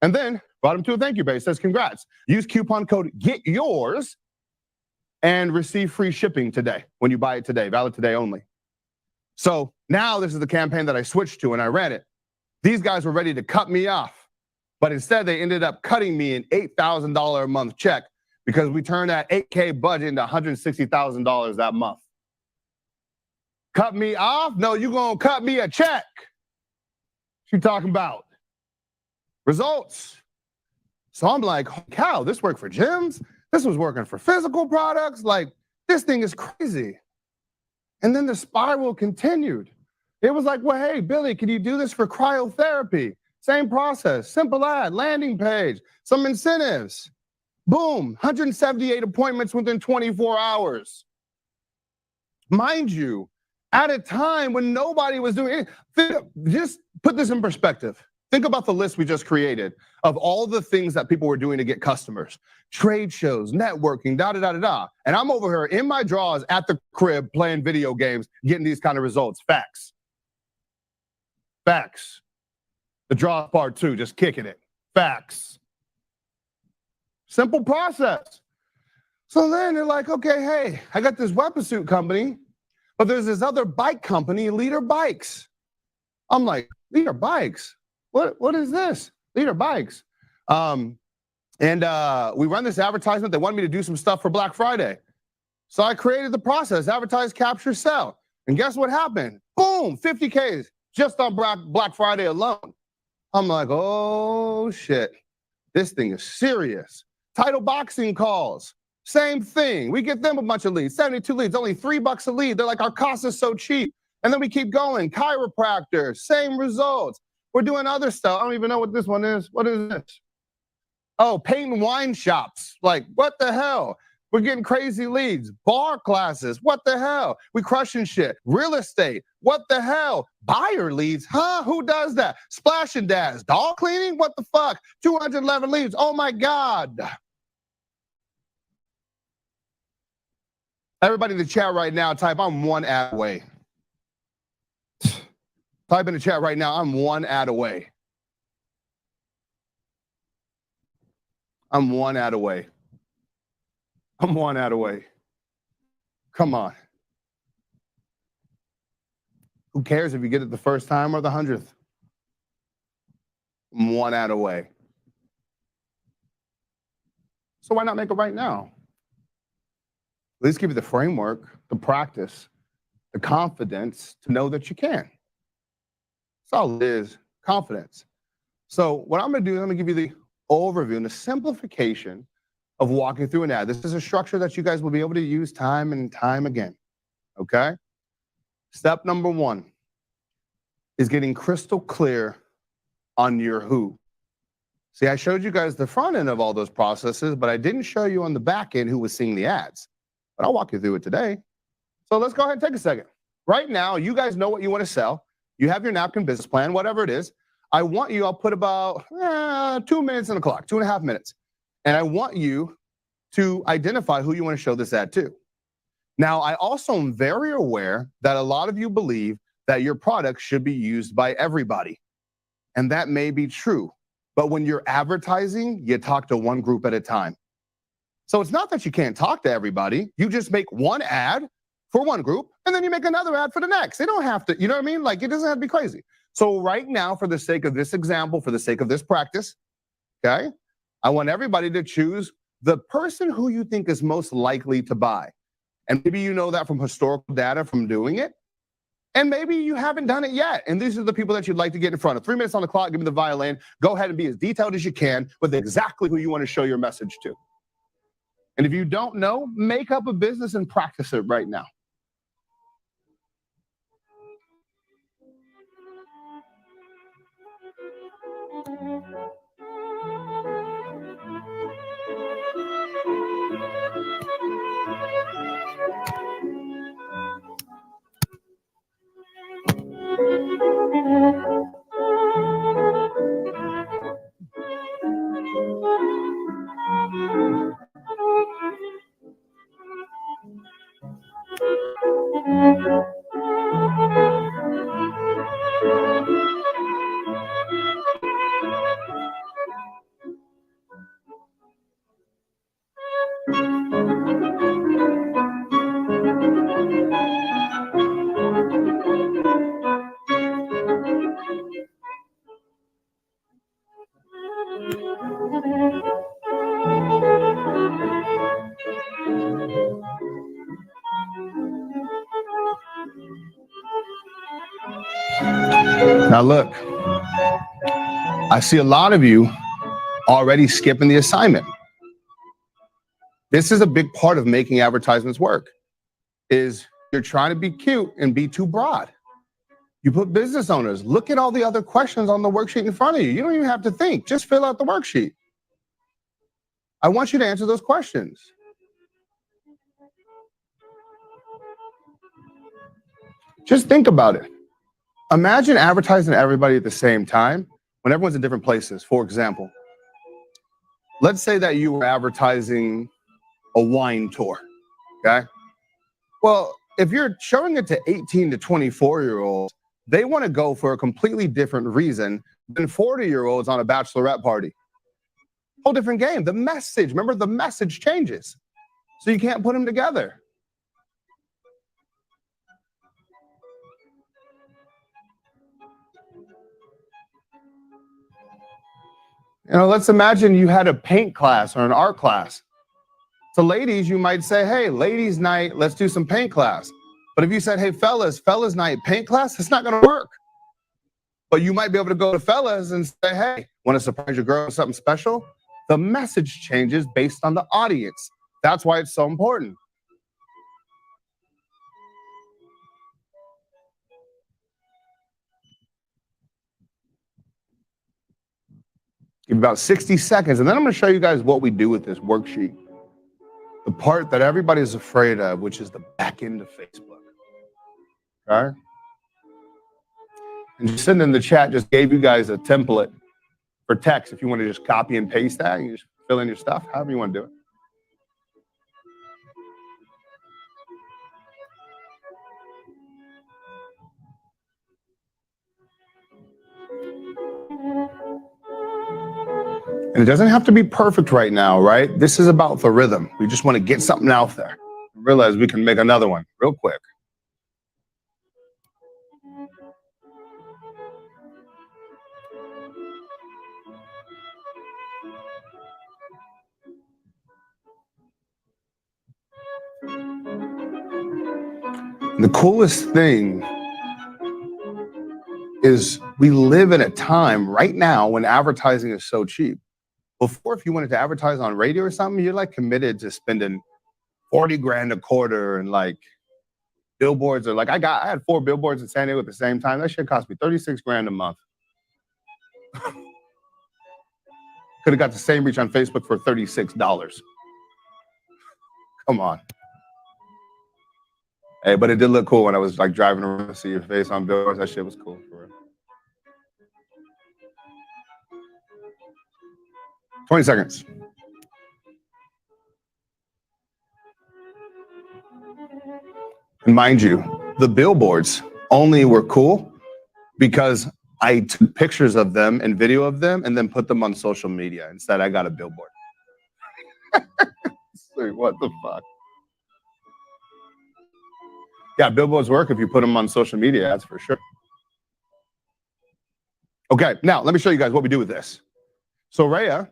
And then brought them to a thank you page. It says, congrats. Use coupon code Get Yours and receive free shipping today when you buy it today, valid today only. So now this is the campaign that I switched to and I ran it. These guys were ready to cut me off, but instead they ended up cutting me an $8,000 a month check because we turned that $8K budget into $160,000 that month. Cut me off? No, you're gonna cut me a check. What you talking about? Results. So I'm like, oh, cow, this worked for gyms. This was working for physical products. Like, this thing is crazy. And then the spiral continued. It was like, well, hey, Billy, can you do this for cryotherapy? Same process, simple ad, landing page, some incentives. Boom, 178 appointments within 24 hours. Mind you, at a time when nobody was doing anything. Just put this in perspective. Think about the list we just created of all the things that people were doing to get customers. Trade shows, networking, da-da-da-da-da. And I'm over here in my drawers at the crib playing video games, getting these kind of results. Facts. Facts. The draw part 2, just kicking it. Facts. Simple process. So then they're like, okay, hey, I got this weapon suit company, but there's this other bike company, Leader Bikes. I'm like, Leader Bikes? What is this? Leader Bikes. We run this advertisement. They wanted me to do some stuff for Black Friday. So I created the process, advertise, capture, sell. And guess what happened? Boom, 50Ks just on Black Friday alone. I'm like, oh shit, this thing is serious. Title boxing calls, same thing. We get them a bunch of leads, 72 leads, only $3 a lead. They're like, our cost is so cheap. And then we keep going, chiropractor, same results. We're doing other stuff. I don't even know what this one is. What is this? Oh, paint and wine shops. Like, what the hell? We're getting crazy leads. Bar classes. What the hell? We crushing shit. Real estate. What the hell? Buyer leads. Huh? Who does that? Splash and dash. Dog cleaning? What the fuck? 211 leads. Oh my God. Everybody in the chat right now, type, I'm 1 ad away. Type in the chat right now, I'm 1 ad away. I'm 1 ad away. I'm 1 ad away. Come on. Who cares if you get it the first time or the 100th? I'm 1 ad away. So why not make it right now? At least give you the framework, the practice, the confidence to know that you can. That's all it is, confidence. So what I'm gonna do is I'm gonna give you the overview and the simplification of walking through an ad. This is a structure that you guys will be able to use time and time again, okay? Step number 1 is getting crystal clear on your who. See, I showed you guys the front end of all those processes, but I didn't show you on the back end who was seeing the ads. But I'll walk you through it today. So let's go ahead and take a second. Right now, you guys know what you want to sell. You have your napkin business plan, whatever it is. I want you, I'll put about 2 minutes on the clock, 2.5 minutes. And I want you to identify who you want to show this ad to. Now, I also am very aware that a lot of you believe that your product should be used by everybody. And that may be true. But when you're advertising, you talk to one group at a time. So it's not that you can't talk to everybody. You just make one ad for one group, and then you make another ad for the next. They don't have to, you know what I mean? Like, it doesn't have to be crazy. So right now, for the sake of this example, for the sake of this practice, okay, I want everybody to choose the person who you think is most likely to buy. And maybe you know that from historical data from doing it. And maybe you haven't done it yet. And these are the people that you'd like to get in front of. 3 minutes on the clock, give me the violin. Go ahead and be as detailed as you can with exactly who you want to show your message to. And if you don't know, make up a business and practice it right now. Now look, I see a lot of you already skipping the assignment. This is a big part of making advertisements work, is you're trying to be cute and be too broad. You put business owners. Look at all the other questions on the worksheet in front of you. You don't even have to think. Just fill out the worksheet. I want you to answer those questions. Just think about it. Imagine advertising to everybody at the same time when everyone's in different places. For example, let's say that you were advertising a wine tour, okay? Well, if you're showing it to 18 to 24-year-olds, they want to go for a completely different reason than 40-year-olds on a bachelorette party. Whole different game. The message, remember, the message changes. So you can't put them together. You know, let's imagine you had a paint class or an art class. To ladies, you might say, hey, ladies' night, let's do some paint class. But if you said, hey, fellas night, paint class, it's not going to work. But you might be able to go to fellas and say, hey, want to surprise your girl with something special? The message changes based on the audience. That's why it's so important. Give about 60 seconds, and then I'm going to show you guys what we do with this worksheet. The part that everybody's afraid of, which is the back end of Facebook. Okay? And just sitting in the chat just gave you guys a template for text. If you want to just copy and paste that, you just fill in your stuff, however you want to do it. And it doesn't have to be perfect right now, right? This is about the rhythm. We just want to get something out there. Realize we can make another one real quick. The coolest thing is we live in a time right now when advertising is so cheap. Before, if you wanted to advertise on radio or something, you're like committed to spending 40 grand a quarter, and like billboards are like, I had 4 billboards in San Diego at the same time. That shit cost me 36 grand a month. Could have got the same reach on Facebook for $36. Come on. Hey, but it did look cool when I was like driving around to see your face on billboards. That shit was cool for real. 20 seconds. And mind you, the billboards only were cool because I took pictures of them and video of them and then put them on social media. Instead, I got a billboard. Like, what the fuck? Yeah, billboards work if you put them on social media, that's for sure. Okay, now let me show you guys what we do with this. So Rhea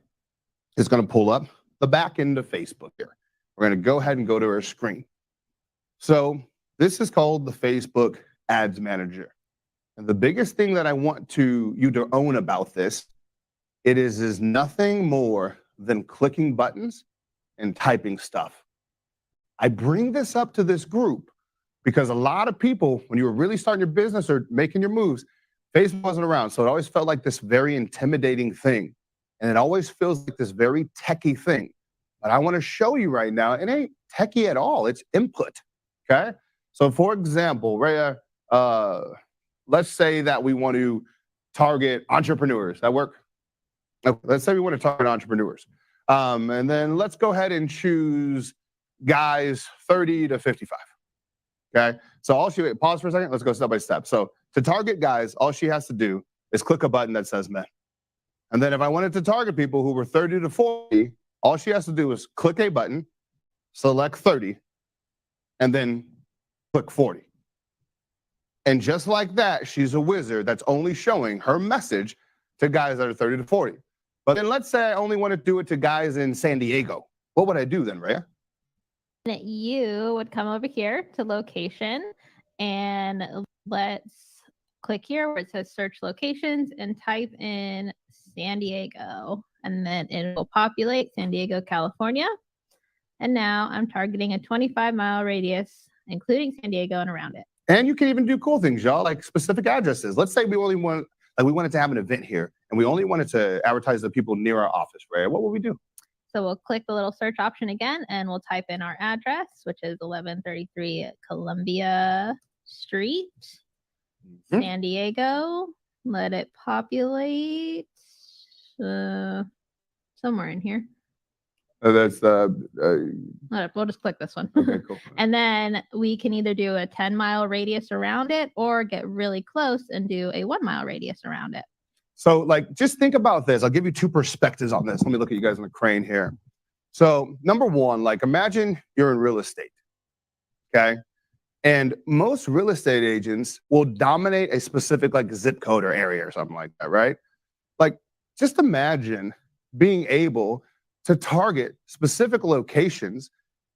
is going to pull up the back end of Facebook here. We're going to go ahead and go to her screen. So this is called the Facebook Ads Manager. And the biggest thing that I want you to own about this, it is nothing more than clicking buttons and typing stuff. I bring this up to this group because a lot of people, when you were really starting your business or making your moves, Facebook wasn't around. So it always felt like this very intimidating thing. And it always feels like this very techie thing. But I want to show you right now, it ain't techie at all. It's input, okay? So for example, Rhea, let's say that we want to target entrepreneurs. That work? Let's say we want to target entrepreneurs. And then let's go ahead and choose guys 30 to 55. Okay, so pause for a second. Let's go step by step. So to target guys, all she has to do is click a button that says men. And then if I wanted to target people who were 30 to 40, all she has to do is click a button, select 30, and then click 40. And just like that, she's a wizard that's only showing her message to guys that are 30 to 40. But then let's say I only want to do it to guys in San Diego. What would I do then, Rhea? You would come over here to location, and let's click here where it says search locations and type in San Diego, and then it will populate San Diego, California. And now I'm targeting a 25-mile radius, including San Diego and around it. And you can even do cool things, y'all, like specific addresses. Let's say we wanted to have an event here and we only wanted to advertise to people near our office, right? What would we do? So we'll click the little search option again and we'll type in our address, which is 1133 Columbia Street, San Diego. Let it populate somewhere in here. We'll just click this one. Okay, cool. And then we can either do a 10-mile radius around it or get really close and do a 1-mile radius around it. So like, just think about this. I'll give you two perspectives on this. Let me look at you guys on the crane here. So number one, like imagine you're in real estate, okay? And most real estate agents will dominate a specific like zip code or area or something like that, right? Like just imagine being able to target specific locations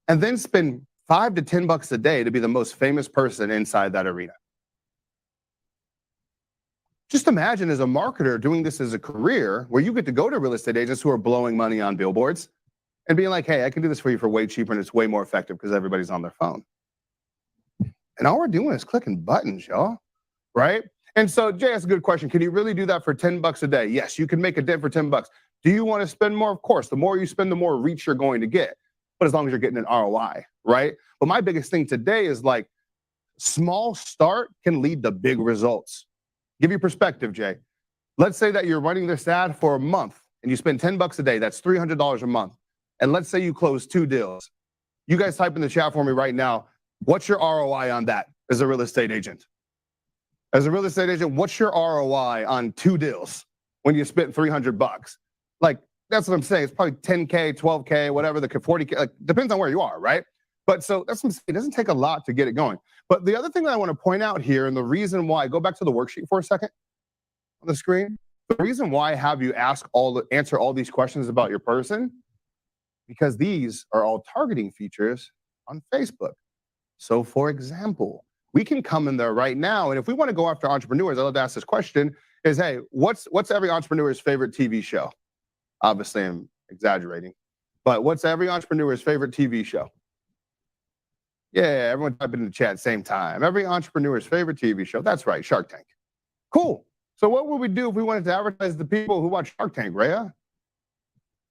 and then spend $5 to $10 a day to be the most famous person inside that arena. Just imagine as a marketer doing this as a career where you get to go to real estate agents who are blowing money on billboards and being like, hey, I can do this for you for way cheaper and it's way more effective because everybody's on their phone. And all we're doing is clicking buttons, y'all, right? And so Jay, that's a good question. Can you really do that for $10 a day? Yes, you can make a dent for $10. Do you want to spend more? Of course, the more you spend, the more reach you're going to get, but as long as you're getting an ROI, right? But my biggest thing today is like small start can lead to big results. Give you perspective, Jay. Let's say that you're running this ad for a month and you spend $10 a day. That's $300 a month. And let's say you close 2 deals. You guys type in the chat for me right now. What's your ROI on that as a real estate agent? As a real estate agent, what's your ROI on 2 deals when you spent $300? Like, that's what I'm saying. It's probably 10K, 12K, whatever, the 40K, like, depends on where you are, right? But so that's what I'm saying. It doesn't take a lot to get it going. But the other thing that I want to point out here, and the reason why, go back to the worksheet for a second on the screen. The reason why I have you answer all these questions about your person, because these are all targeting features on Facebook. So for example, we can come in there right now, and if we want to go after entrepreneurs, I love to ask this question, is, hey, what's every entrepreneur's favorite TV show? Obviously, I'm exaggerating, but what's every entrepreneur's favorite TV show? Yeah, everyone type it in the chat same time. Every entrepreneur's favorite TV show. That's right, Shark Tank. Cool. So what would we do if we wanted to advertise the people who watch Shark Tank, Rhea?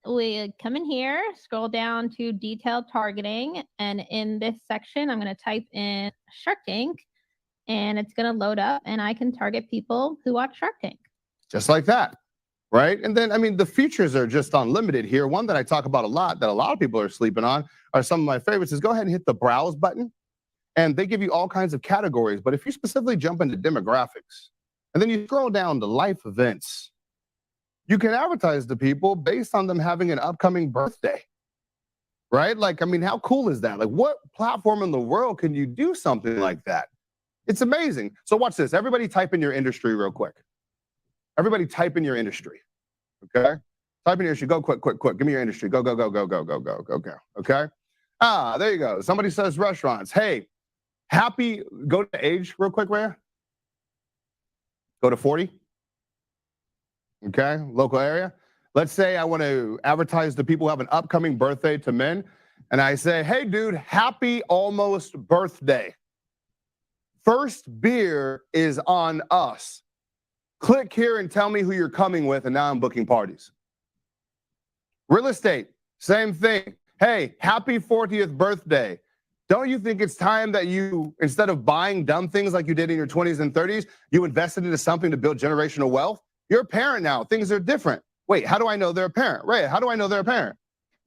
We come in here, scroll down to detailed targeting, and in this section, I'm going to type in Shark Tank, and it's going to load up, and I can target people who watch Shark Tank. Just like that, right? And then, I mean, the features are just unlimited here. One that I talk about a lot that a lot of people are sleeping on are some of my favorites is go ahead and hit the browse button, and they give you all kinds of categories. But if you specifically jump into demographics, and then you scroll down to life events, you can advertise to people based on them having an upcoming birthday, right? Like, I mean, how cool is that? Like, what platform in the world can you do something like that? It's amazing. So watch this. Everybody type in your industry real quick. Everybody type in your industry, okay? Type in your industry. Go quick. Give me your industry. Go. Okay? Ah, there you go. Somebody says restaurants. Hey, go to age real quick, Rhea. Go to 40. Okay, local area. Let's say I want to advertise to people who have an upcoming birthday to men. And I say, hey, dude, happy almost birthday. First beer is on us. Click here and tell me who you're coming with. And now I'm booking parties. Real estate, same thing. Hey, happy 40th birthday. Don't you think it's time that you, instead of buying dumb things like you did in your 20s and 30s, you invested into something to build generational wealth? You're a parent now. Things are different. Wait, how do I know they're a parent? Ray, how do I know they're a parent?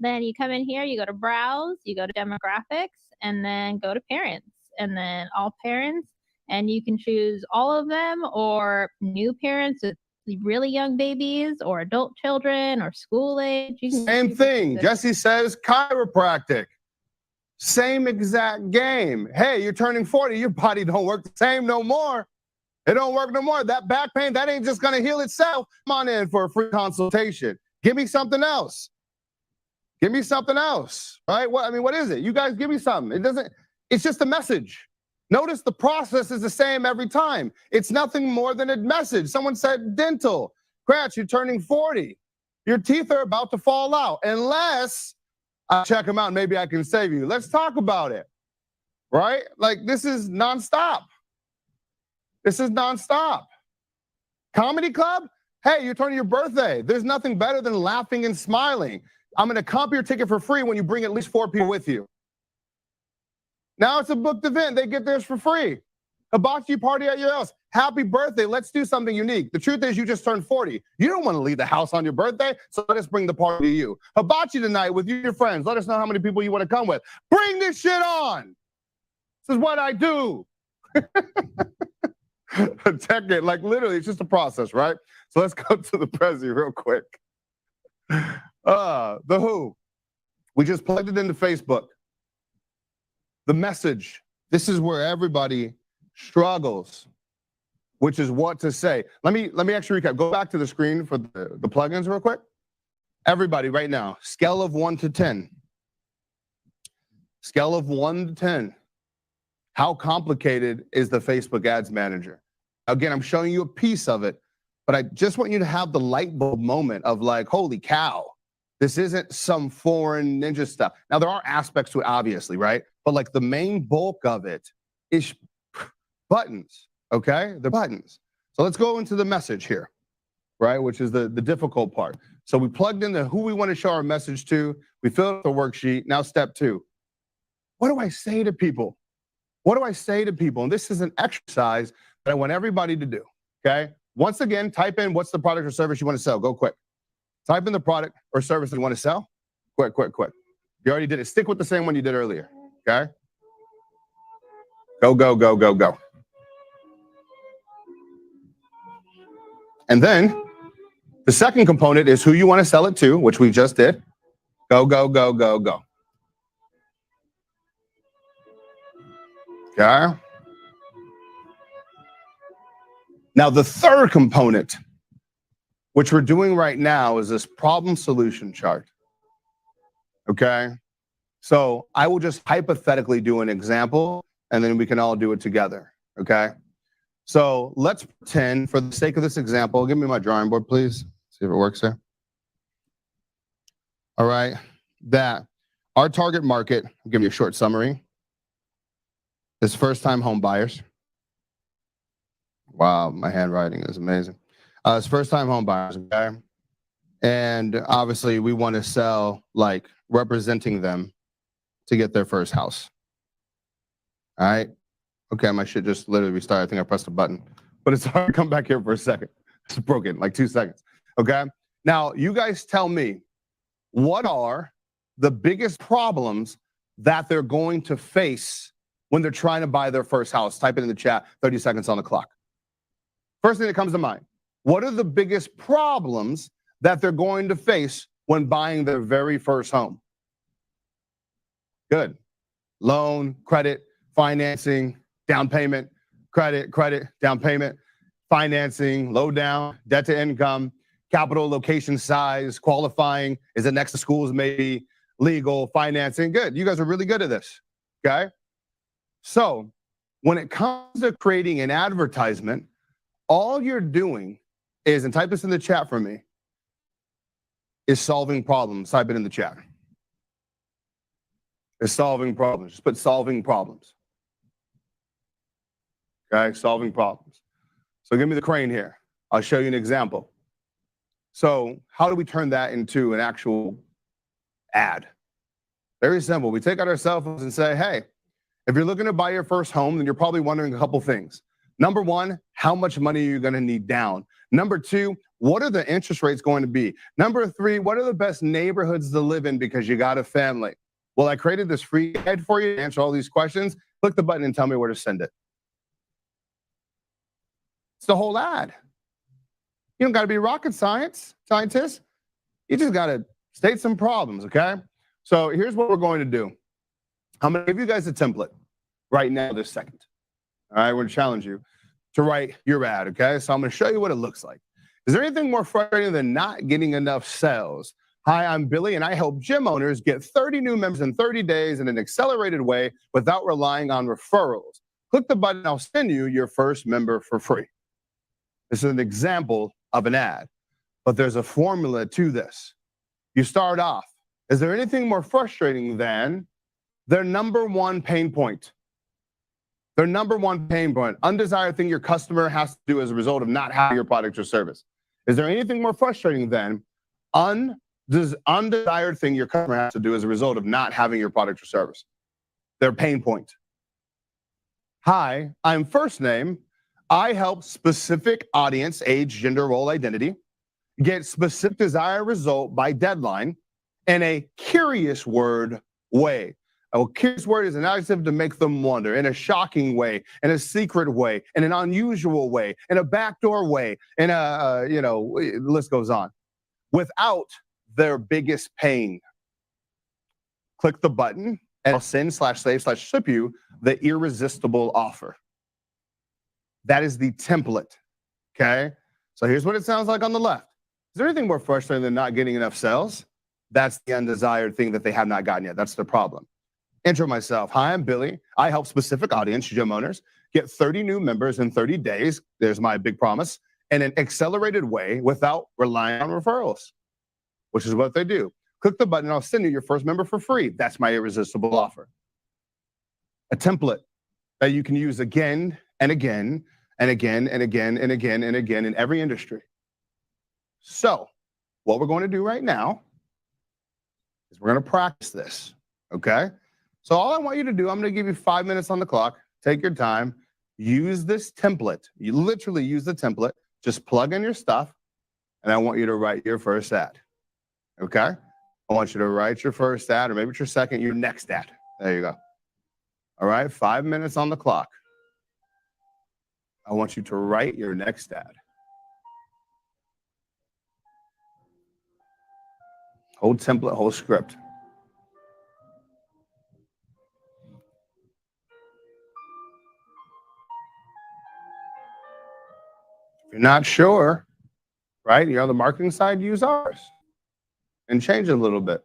Then you come in here, you go to browse, you go to demographics, and then go to parents, and then all parents, and you can choose all of them or new parents with really young babies or adult children or school age. Same thing. Jesse says chiropractic. Same exact game. Hey, you're turning 40. Your body don't work the same no more. It don't work no more. That back pain, that ain't just gonna heal itself. Come on in for a free consultation. Give me something else. Give me something else, right? What is it? You guys give me something. It's just a message. Notice the process is the same every time. It's nothing more than a message. Someone said dental. Gratch, you're turning 40. Your teeth are about to fall out. Unless I check them out and maybe I can save you. Let's talk about it, right? Like, this is nonstop. This is nonstop. Comedy club? Hey, you're turning your birthday. There's nothing better than laughing and smiling. I'm going to comp your ticket for free when you bring at least 4 people with you. Now it's a booked event. They get theirs for free. Hibachi party at your house. Happy birthday. Let's do something unique. The truth is you just turned 40. You don't want to leave the house on your birthday, so let us bring the party to you. Hibachi tonight with you and your friends. Let us know how many people you want to come with. Bring this shit on. This is what I do. Tech it, like literally, it's just a process, right? So let's go to the Prezi real quick. The Who. We just plugged it into Facebook. The message. This is where everybody struggles, which is what to say. Let me actually recap. Go back to the screen for the plugins real quick. Everybody right now, scale of 1 to 10. Scale of 1 to 10. How complicated is the Facebook Ads Manager? Again, I'm showing you a piece of it, but I just want you to have the light bulb moment of like, holy cow, this isn't some foreign ninja stuff. Now, there are aspects to it, obviously, right? But like the main bulk of it is buttons, okay? They're buttons. So let's go into the message here, right? Which is the difficult part. So we plugged in who we want to show our message to. We filled out the worksheet. Now step 2. What do I say to people? What do I say to people? And this is an exercise that I want everybody to do, okay? Once again, type in what's the product or service you want to sell. Go quick. Type in the product or service that you want to sell. Quick. You already did it. Stick with the same one you did earlier, okay? Go. And then the second component is who you want to sell it to, which we just did. Go. Okay. Now, the third component, which we're doing right now, is this problem solution chart. Okay. So I will just hypothetically do an example and then we can all do it together. Okay. So let's pretend, for the sake of this example, give me my drawing board, please. See if it works there. All right. That our target market, I'll give you a short summary, is first-time home buyers. Wow, my handwriting is amazing. It's first-time home buyers, okay? And obviously, we want to sell, like, representing them to get their first house. All right? Okay, my shit just literally restarted. I think I pressed a button. But it's hard to come back here for a second. It's broken, like 2 seconds. Okay? Now, you guys tell me, what are the biggest problems that they're going to face when they're trying to buy their first house? Type it in the chat, 30 seconds on the clock. First thing that comes to mind, what are the biggest problems that they're going to face when buying their very first home? Good. Loan, credit, financing, down payment, credit, down payment, financing, low down, debt to income, capital, location, size, qualifying, is it next to schools, maybe, legal, financing. Good. You guys are really good at this. Okay. So when it comes to creating an advertisement, all you're doing is, and type this in the chat for me, is solving problems. Type it in the chat. Is solving problems. Just put solving problems. Okay, solving problems. So give me the crane here. I'll show you an example. So how do we turn that into an actual ad? Very simple. We take out our cell phones and say, hey, if you're looking to buy your first home, then you're probably wondering a couple things. Number 1, how much money are you going to need down? Number 2, what are the interest rates going to be? Number 3, what are the best neighborhoods to live in because you got a family? Well, I created this free guide for you to answer all these questions. Click the button and tell me where to send it. It's the whole ad. You don't got to be rocket scientist. You just got to state some problems, okay? So here's what we're going to do. I'm going to give you guys a template right now this second. All right, we're going to challenge you to write your ad, okay? So I'm going to show you what it looks like. Is there anything more frustrating than not getting enough sales? Hi, I'm Billy, and I help gym owners get 30 new members in 30 days in an accelerated way without relying on referrals. Click the button, I'll send you your first member for free. This is an example of an ad, but there's a formula to this. You start off, is there anything more frustrating than their number 1 pain point? Their number one pain point, undesired thing your customer has to do as a result of not having your product or service. Is there anything more frustrating than undesired thing your customer has to do as a result of not having your product or service? Their pain point. Hi, I'm first name. I help specific audience, age, gender, role, identity, get specific desired result by deadline in a curious word way. A curious word is an adjective to make them wonder, in a shocking way, in a secret way, in an unusual way, in a backdoor way, in a, the list goes on. Without their biggest pain. Click the button and I'll send/save/ship you the irresistible offer. That is the template, okay? So here's what it sounds like on the left. Is there anything more frustrating than not getting enough sales? That's the undesired thing that they have not gotten yet. That's the problem. Intro myself. Hi, I'm Billy. I help specific audience, gym owners, get 30 new members in 30 days. There's my big promise. In an accelerated way without relying on referrals, which is what they do. Click the button and I'll send you your first member for free. That's my irresistible offer. A template that you can use again and again and again and again and again and again in every industry. So what we're going to do right now is we're going to practice this, okay? So all I want you to do, I'm going to give you 5 minutes on the clock. Take your time. Use this template. You literally use the template. Just plug in your stuff, and I want you to write your first ad, okay? I want you to write your first ad, or maybe it's your second, your next ad. There you go. All right, 5 minutes on the clock. I want you to write your next ad. Whole template, whole script. If you're not sure, right, you're on the marketing side, use ours and change it a little bit.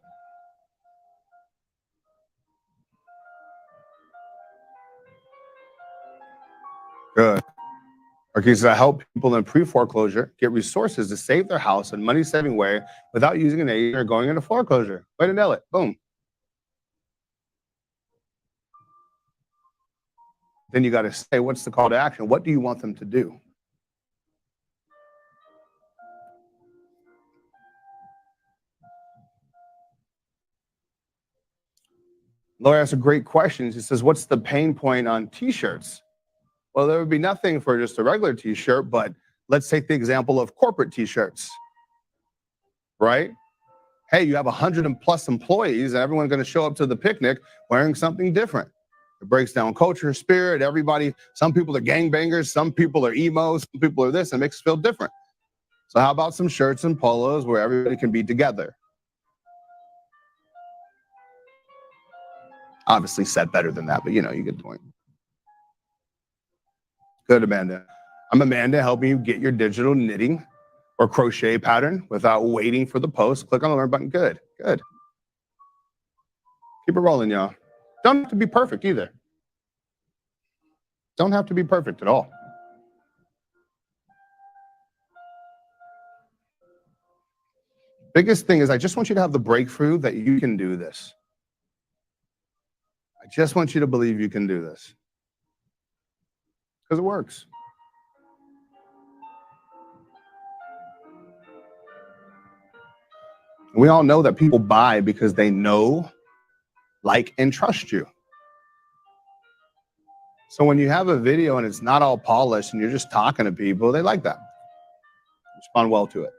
Good. Okay, so I help people in pre-foreclosure get resources to save their house in a money-saving way without using an agent or going into foreclosure. Way to nail it. Boom. Then you got to say, what's the call to action? What do you want them to do? Laura asks a great question. She says, what's the pain point on t-shirts? Well, there would be nothing for just a regular t-shirt, but let's take the example of corporate t-shirts, right? Hey, you have 100+ employees and everyone's going to show up to the picnic wearing something different. It breaks down culture, spirit, everybody. Some people are gangbangers, some people are emos, some people are this, and it makes us feel different. So how about some shirts and polos where everybody can be together? Obviously said better than that, but you get the point. Good, Amanda. I'm Amanda, helping you get your digital knitting or crochet pattern without waiting for the post. Click on the learn button. Good, good. Keep it rolling, y'all. Don't have to be perfect either. Don't have to be perfect at all. Biggest thing is I just want you to have the breakthrough that you can do this. I just want you to believe you can do this. Because it works. We all know that people buy because they know, like, and trust you. So when you have a video and it's not all polished and you're just talking to people, they like that. Respond well to it.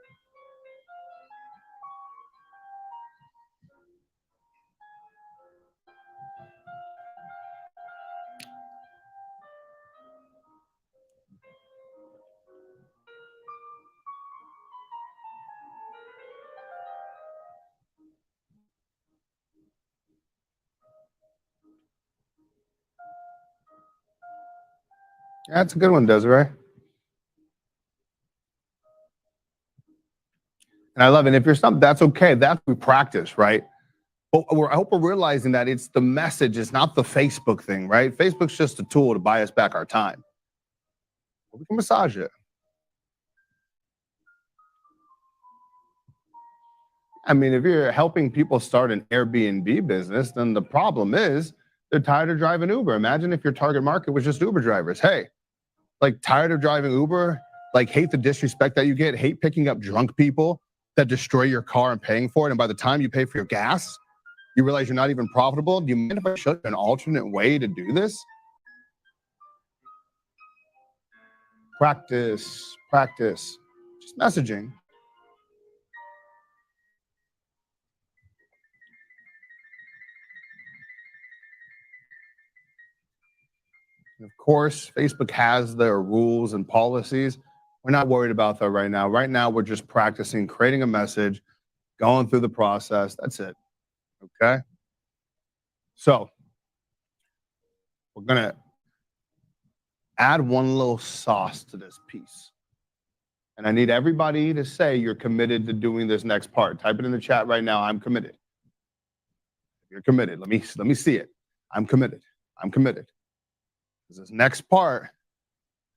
That's a good one, Desiree. And I love it. And if you're something, that's okay. That's what we practice, right? But I hope we're realizing that it's the message, it's not the Facebook thing, right? Facebook's just a tool to buy us back our time. But we can massage it. I mean, if you're helping people start an Airbnb business, then the problem is They're tired of driving Uber. Imagine if your target market was just Uber drivers. Hey, like tired of driving Uber, like hate the disrespect that you get, hate picking up drunk people that destroy your car and paying for it. And by the time you pay for your gas, you realize you're not even profitable. Do you mind if I show you an alternate way to do this? Practice, practice, just messaging. And of course, Facebook has their rules and policies. We're not worried about that right now. Right now, we're just practicing creating a message, going through the process. That's it. Okay. So we're going to add one little sauce to this piece. And I need everybody to say you're committed to doing this next part. Type it in the chat right now. I'm committed. You're committed. Let me see it. I'm committed. I'm committed. This next part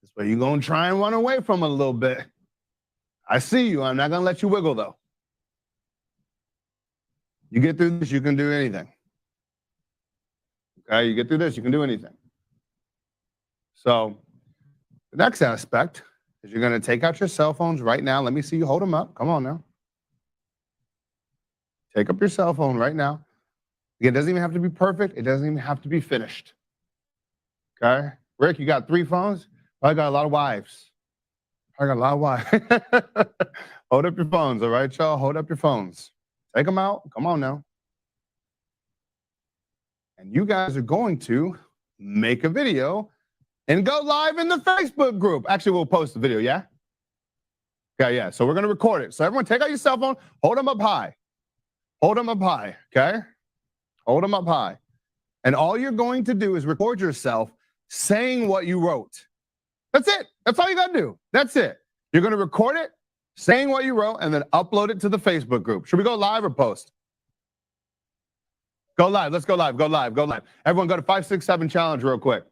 is where you're going to try and run away from it a little bit. I see you. I'm not going to let you wiggle, though. You get through this, you can do anything. Okay, you get through this, you can do anything. So the next aspect is you're going to take out your cell phones right now. Let me see you hold them up. Come on now. Take up your cell phone right now. Again, it doesn't even have to be perfect. It doesn't even have to be finished. Okay? Rick, you got 3 phones? I got a lot of wives. I got a lot of wives. Hold up your phones, all right, y'all? Hold up your phones. Take them out. Come on now. And you guys are going to make a video and go live in the Facebook group. Actually, we'll post the video, yeah? Okay, yeah. So we're going to record it. So everyone take out your cell phone. Hold them up high. Hold them up high, okay? Hold them up high. And all you're going to do is record yourself saying what you wrote. That's it. That's all you got to do. That's it. You're going to record it, saying what you wrote, and then upload it to the Facebook group. Should we go live or post? Go live. Let's go live. Go live. Go live. Everyone go to 567 challenge real quick.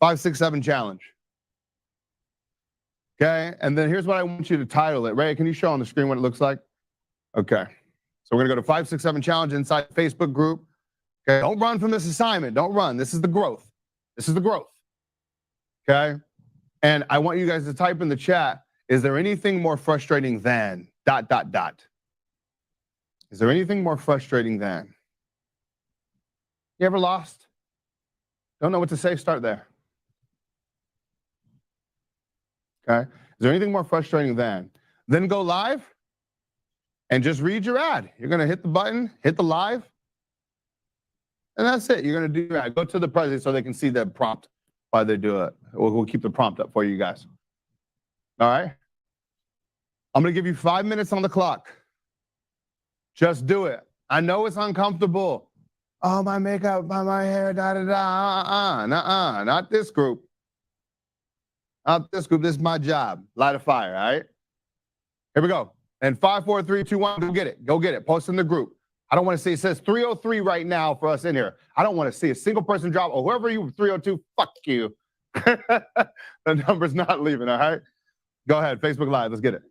567 challenge. Okay. And then here's what I want you to title it. Ray, can you show on the screen what it looks like? Okay. So we're going to go to 567 challenge inside the Facebook group. Okay. Don't run from this assignment. Don't run. This is the growth. This is the growth. Okay. And I want you guys to type in the chat, is there anything more frustrating than ... Is there anything more frustrating than? You ever lost? Don't know what to say? Start there. Okay. Is there anything more frustrating than? Then go live and just read your ad. You're going to hit the button, hit the live, and that's it. You're going to do your ad. Go to the president so they can see the prompt while they do it. We'll keep the prompt up for you guys. All right. I'm going to give you 5 minutes on the clock. Just do it. I know it's uncomfortable. Oh, my makeup, my hair, not this group. Not this group. This is my job. Light a fire, all right? Here we go. And 5, 4, 3, 2, 1, go get it. Go get it. Post in the group. I don't want to see, it says 303 right now for us in here. I don't want to see a single person drop, or whoever you 302, fuck you. The number's not leaving, all right? Go ahead, Facebook Live, let's get it.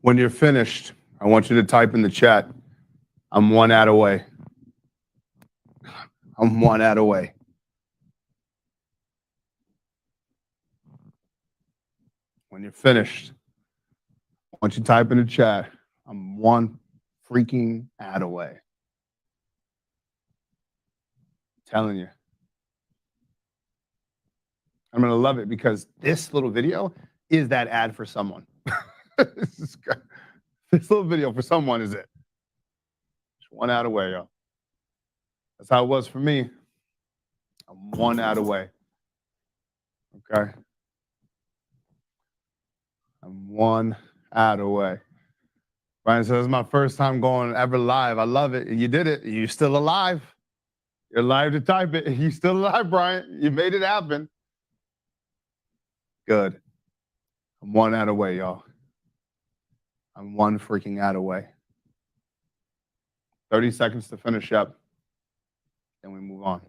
When you're finished, I want you to type in the chat, I'm 1 ad away. I'm 1 ad away. When you're finished, I want you to type in the chat, I'm 1 freaking ad away. I'm telling you. I'm going to love it because this little video is that ad for someone. This little video for someone is it. Just 1 ad away, y'all. That's how it was for me. I'm 1 ad away. Okay. I'm 1 ad away. Brian says, it's my first time going ever live. I love it. You did it. You're still alive. You're alive to type it. You're still alive, Brian. You made it happen. Good. I'm 1 ad away, y'all. I'm 1 freaking ad away. 30 seconds to finish up. Then we move on.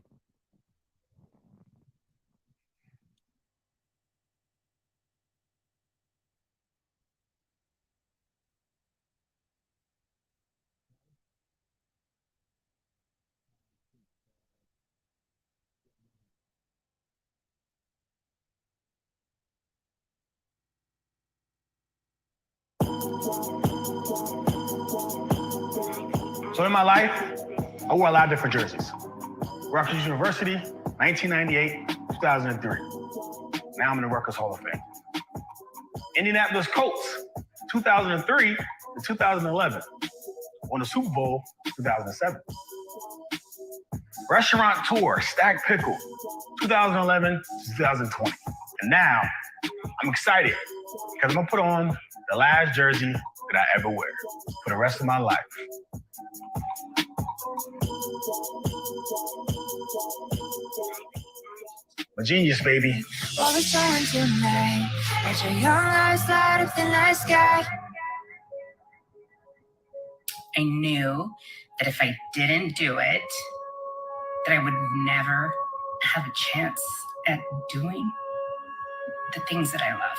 So in my life, I wore a lot of different jerseys. Rutgers University, 1998, 2003. Now I'm in the Rutgers Hall of Fame. Indianapolis Colts, 2003 to 2011. Won the Super Bowl, 2007. Restaurant Tour, Stack Pickle, 2011 to 2020. And now, I'm excited because I'm gonna put on the last jersey that I ever wear for the rest of my life. A genius, baby. All the sun tonight, as your young eyes light up the night sky. I knew that if I didn't do it, that I would never have a chance at doing the things that I love.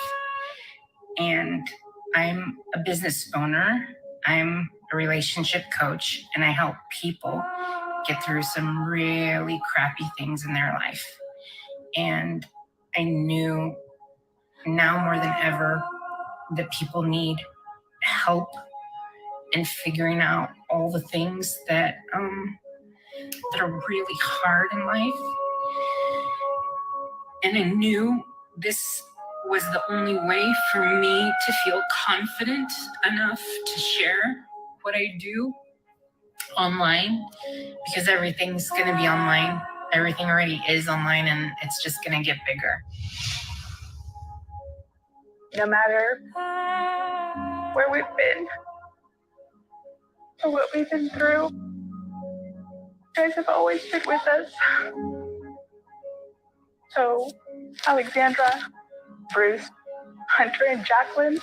And I'm a business owner, I'm a relationship coach, and I help people get through some really crappy things in their life. And I knew now more than ever that people need help in figuring out all the things that are really hard in life. And I knew this was the only way for me to feel confident enough to share what I do online, because everything's going to be online. Everything already is online, and it's just going to get bigger. No matter where we've been or what we've been through, you guys have always stood with us. So, Alexandra, Bruce, Hunter, and Jacqueline,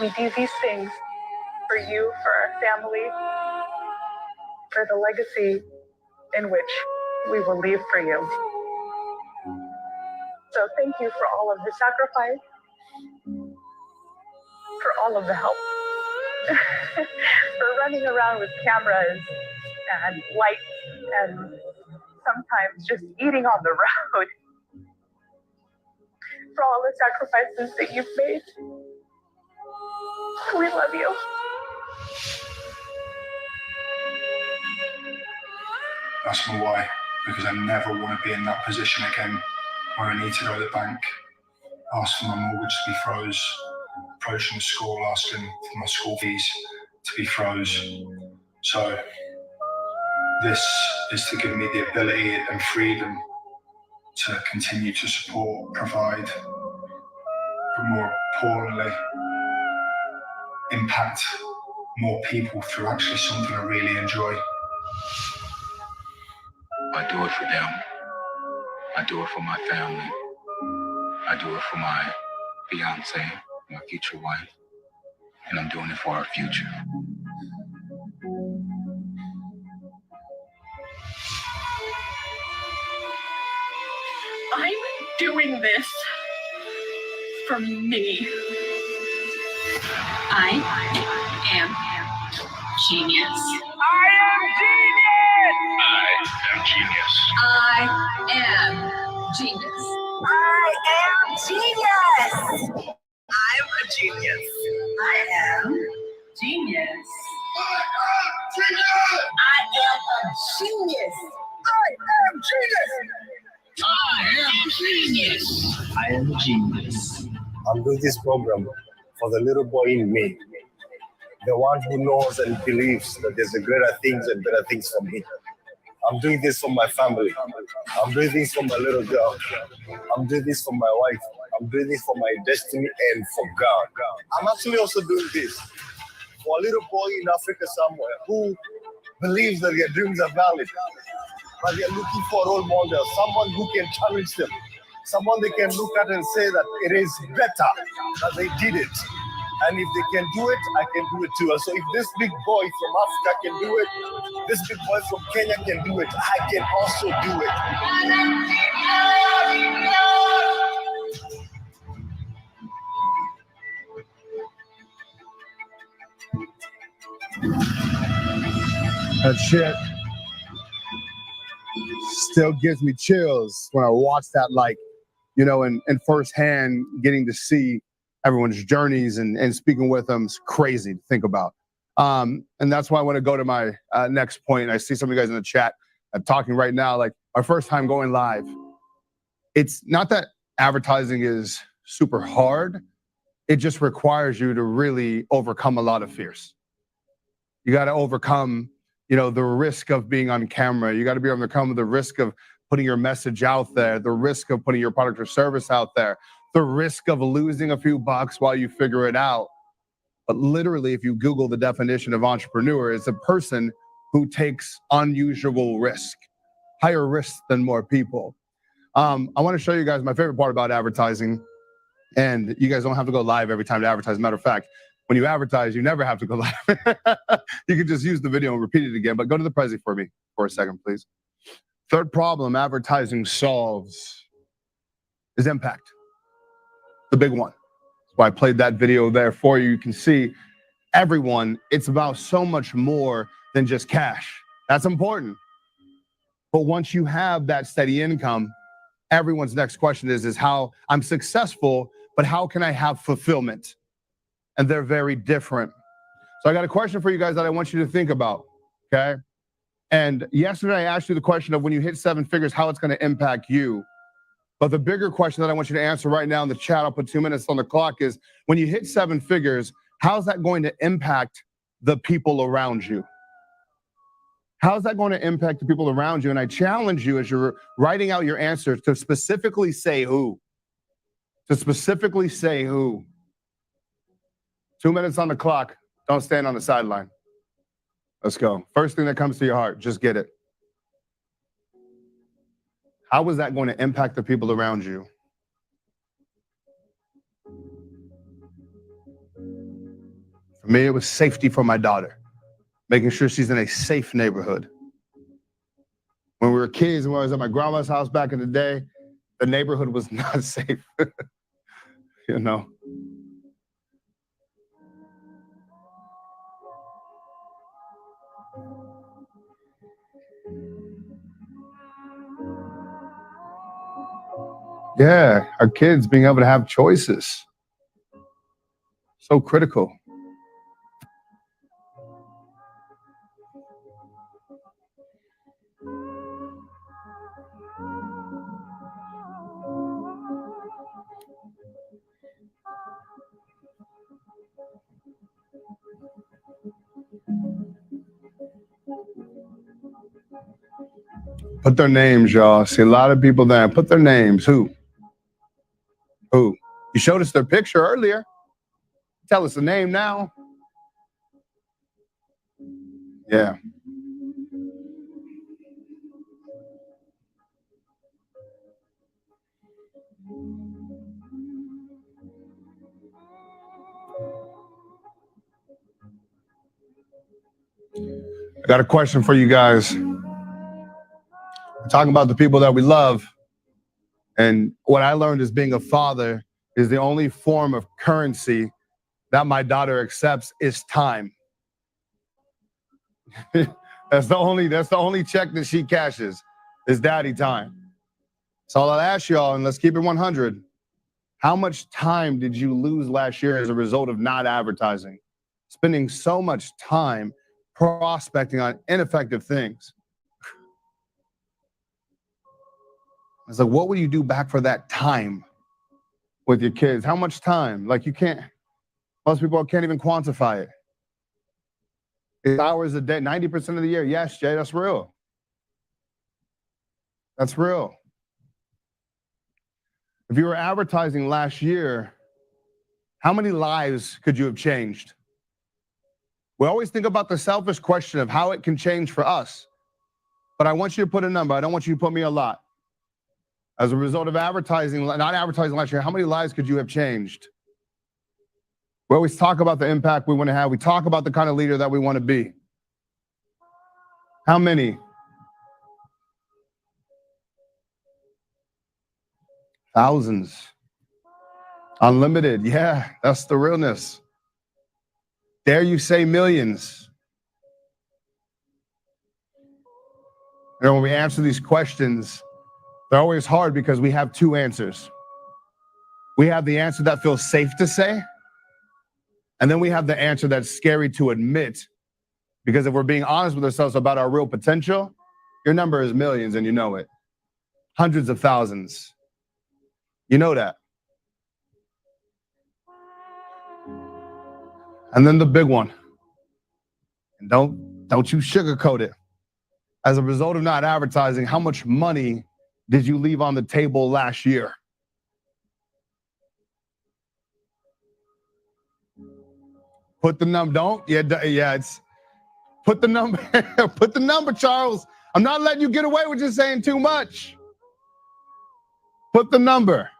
we do these things for you, for our family, for the legacy in which we will leave for you. So thank you for all of the sacrifice, for all of the help, for running around with cameras and lights and sometimes just eating on the road, for all the sacrifices that you've made. We love you. That's my why, because I never want to be in that position again where I need to go to the bank, ask for my mortgage to be froze, approaching the school, asking for my school fees to be froze. So this is to give me the ability and freedom to continue to support, provide, but more importantly, impact more people through actually something I really enjoy. I do it for them. I do it for my family. I do it for my fiance, my future wife, and I'm doing it for our future. I'm doing this from me. I am genius. I am genius. I am genius. I'm a genius. I am genius. I am a genius. I am genius. I'm doing this program for the little boy in me, the one who knows and believes that there's a greater things and better things for me. I'm doing this for my family. I'm doing this for my little girl. I'm doing this for my wife. I'm doing this for my destiny and for God. I'm actually also doing this for a little boy in Africa somewhere who believes that their dreams are valid, but they're looking for a role model, someone who can challenge them, someone they can look at and say that it is better that they did it. And if they can do it, I can do it too. And so if this big boy from Africa can do it, this big boy from Kenya can do it, I can also do it. That shit still gives me chills when I watch that, like, you know, and firsthand getting to see everyone's journeys and speaking with them is crazy to think about. And that's why I want to go to my next point. I see some of you guys in the chat talking right now, like our first time going live. It's not that advertising is super hard. It just requires you to really overcome a lot of fears. You got to overcome, you know, the risk of being on camera. You got to be able to overcome the risk of putting your message out there, the risk of putting your product or service out there, the risk of losing a few bucks while you figure it out. But literally, if you Google the definition of entrepreneur, it's a person who takes unusual risk, higher risk than more people. I want to show you guys my favorite part about advertising. And you guys don't have to go live every time to advertise. Matter of fact, when you advertise, you never have to go live. You can just use the video and repeat it again. But go to the Prezi for me for a second, please. Third problem advertising solves is impact. The big one. That's why I played that video there for you. You can see everyone, it's about so much more than just cash. That's important. But once you have that steady income, everyone's next question is how I'm successful, but how can I have fulfillment? And they're very different. So I got a question for you guys that I want you to think about, okay? And yesterday I asked you the question of when you hit 7 figures, how it's going to impact you. But the bigger question that I want you to answer right now in the chat, I'll put 2 minutes on the clock, is when you hit 7 figures, how's that going to impact the people around you? How's that going to impact the people around you? And I challenge you as you're writing out your answers to specifically say who. To specifically say who. 2 minutes on the clock. Don't stand on the sideline. Let's go. First thing that comes to your heart, just get it. How is that going to impact the people around you? For me, it was safety for my daughter. Making sure she's in a safe neighborhood. When we were kids, when I was at my grandma's house back in the day, the neighborhood was not safe. You know? Yeah, our kids being able to have choices. So critical. Put their names, y'all. See a lot of people there. Put their names. Who? Who? You showed us their picture earlier. Tell us the name now. Yeah. I got a question for you guys. We're talking about the people that we love. And what I learned is being a father is the only form of currency that my daughter accepts is time. That's the only check that she cashes is daddy time. So I'll ask y'all, and let's keep it 100. How much time did you lose last year as a result of not advertising? Spending so much time prospecting on ineffective things. It's like, what would you do back for that time with your kids? How much time? Like, you can't, most people can't even quantify it. It's hours a day, 90% of the year. Yes, Jay, that's real. That's real. If you were advertising last year, how many lives could you have changed? We always think about the selfish question of how it can change for us. But I want you to put a number. I don't want you to put me a lot. As a result of advertising, not advertising last year, how many lives could you have changed? We always talk about the impact we want to have. We talk about the kind of leader that we want to be. How many? Thousands. Unlimited. Yeah, that's the realness. Dare you say millions? You know, when we answer these questions, they're always hard because we have two answers. We have the answer that feels safe to say, and then we have the answer that's scary to admit, because if we're being honest with ourselves about our real potential, your number is millions and you know it. Hundreds of thousands. You know that. And then the big one. And don't you sugarcoat it. As a result of not advertising, how much money did you leave on the table last year? Put the number, it's put the number, put the number, Charles. I'm not letting you get away with just saying too much. Put the number.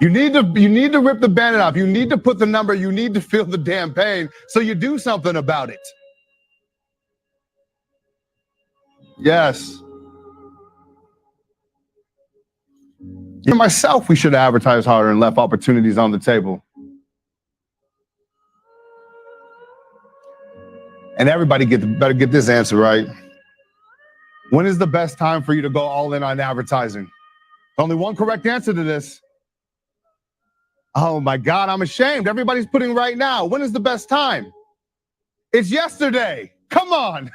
You need to rip the bandit off. You need to put the number. You need to feel the damn pain so you do something about it. Yes. You myself, we should advertise harder and left opportunities on the table. And everybody better get this answer right. When is the best time for you to go all in on advertising? Only one correct answer to this. Oh my God, I'm ashamed. Everybody's putting right now. When is the best time? It's yesterday. Come on.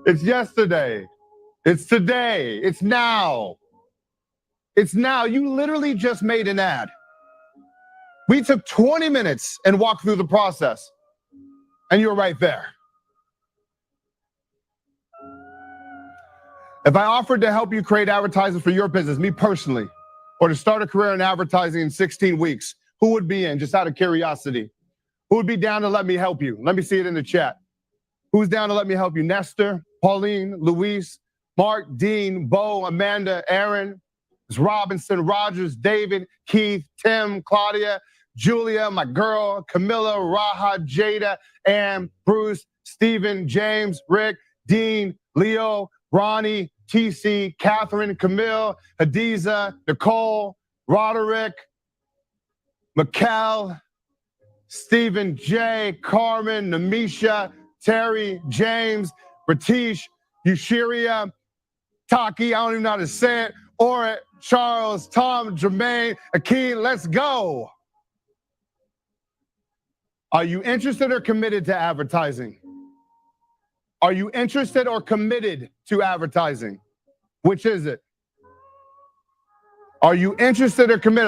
It's yesterday. It's today. It's now. It's now. You literally just made an ad. We took 20 minutes and walked through the process, and you're right there. If I offered to help you create advertising for your business, me personally, or to start a career in advertising in 16 weeks, who would be in, just out of curiosity? Who would be down to let me help you? Let me see it in the chat. Who's down to let me help you? Nestor, Pauline, Luis, Mark, Dean, Bo, Amanda, Aaron, Robinson, Rogers, David, Keith, Tim, Claudia, Julia, my girl, Camilla, Raha, Jada, Ann, Bruce, Stephen, James, Rick, Dean, Leo, Ronnie, TC, Catherine, Camille, Hadiza, Nicole, Roderick, Mikkel, Stephen J, Carmen, Namisha, Terry, James, Bratish, Yushiria, Taki, I don't even know how to say it, Orit, Charles, Tom, Jermaine, Akeem, let's go. Are you interested or committed to advertising? Are you interested or committed to advertising? Which is it? Are you interested or committed?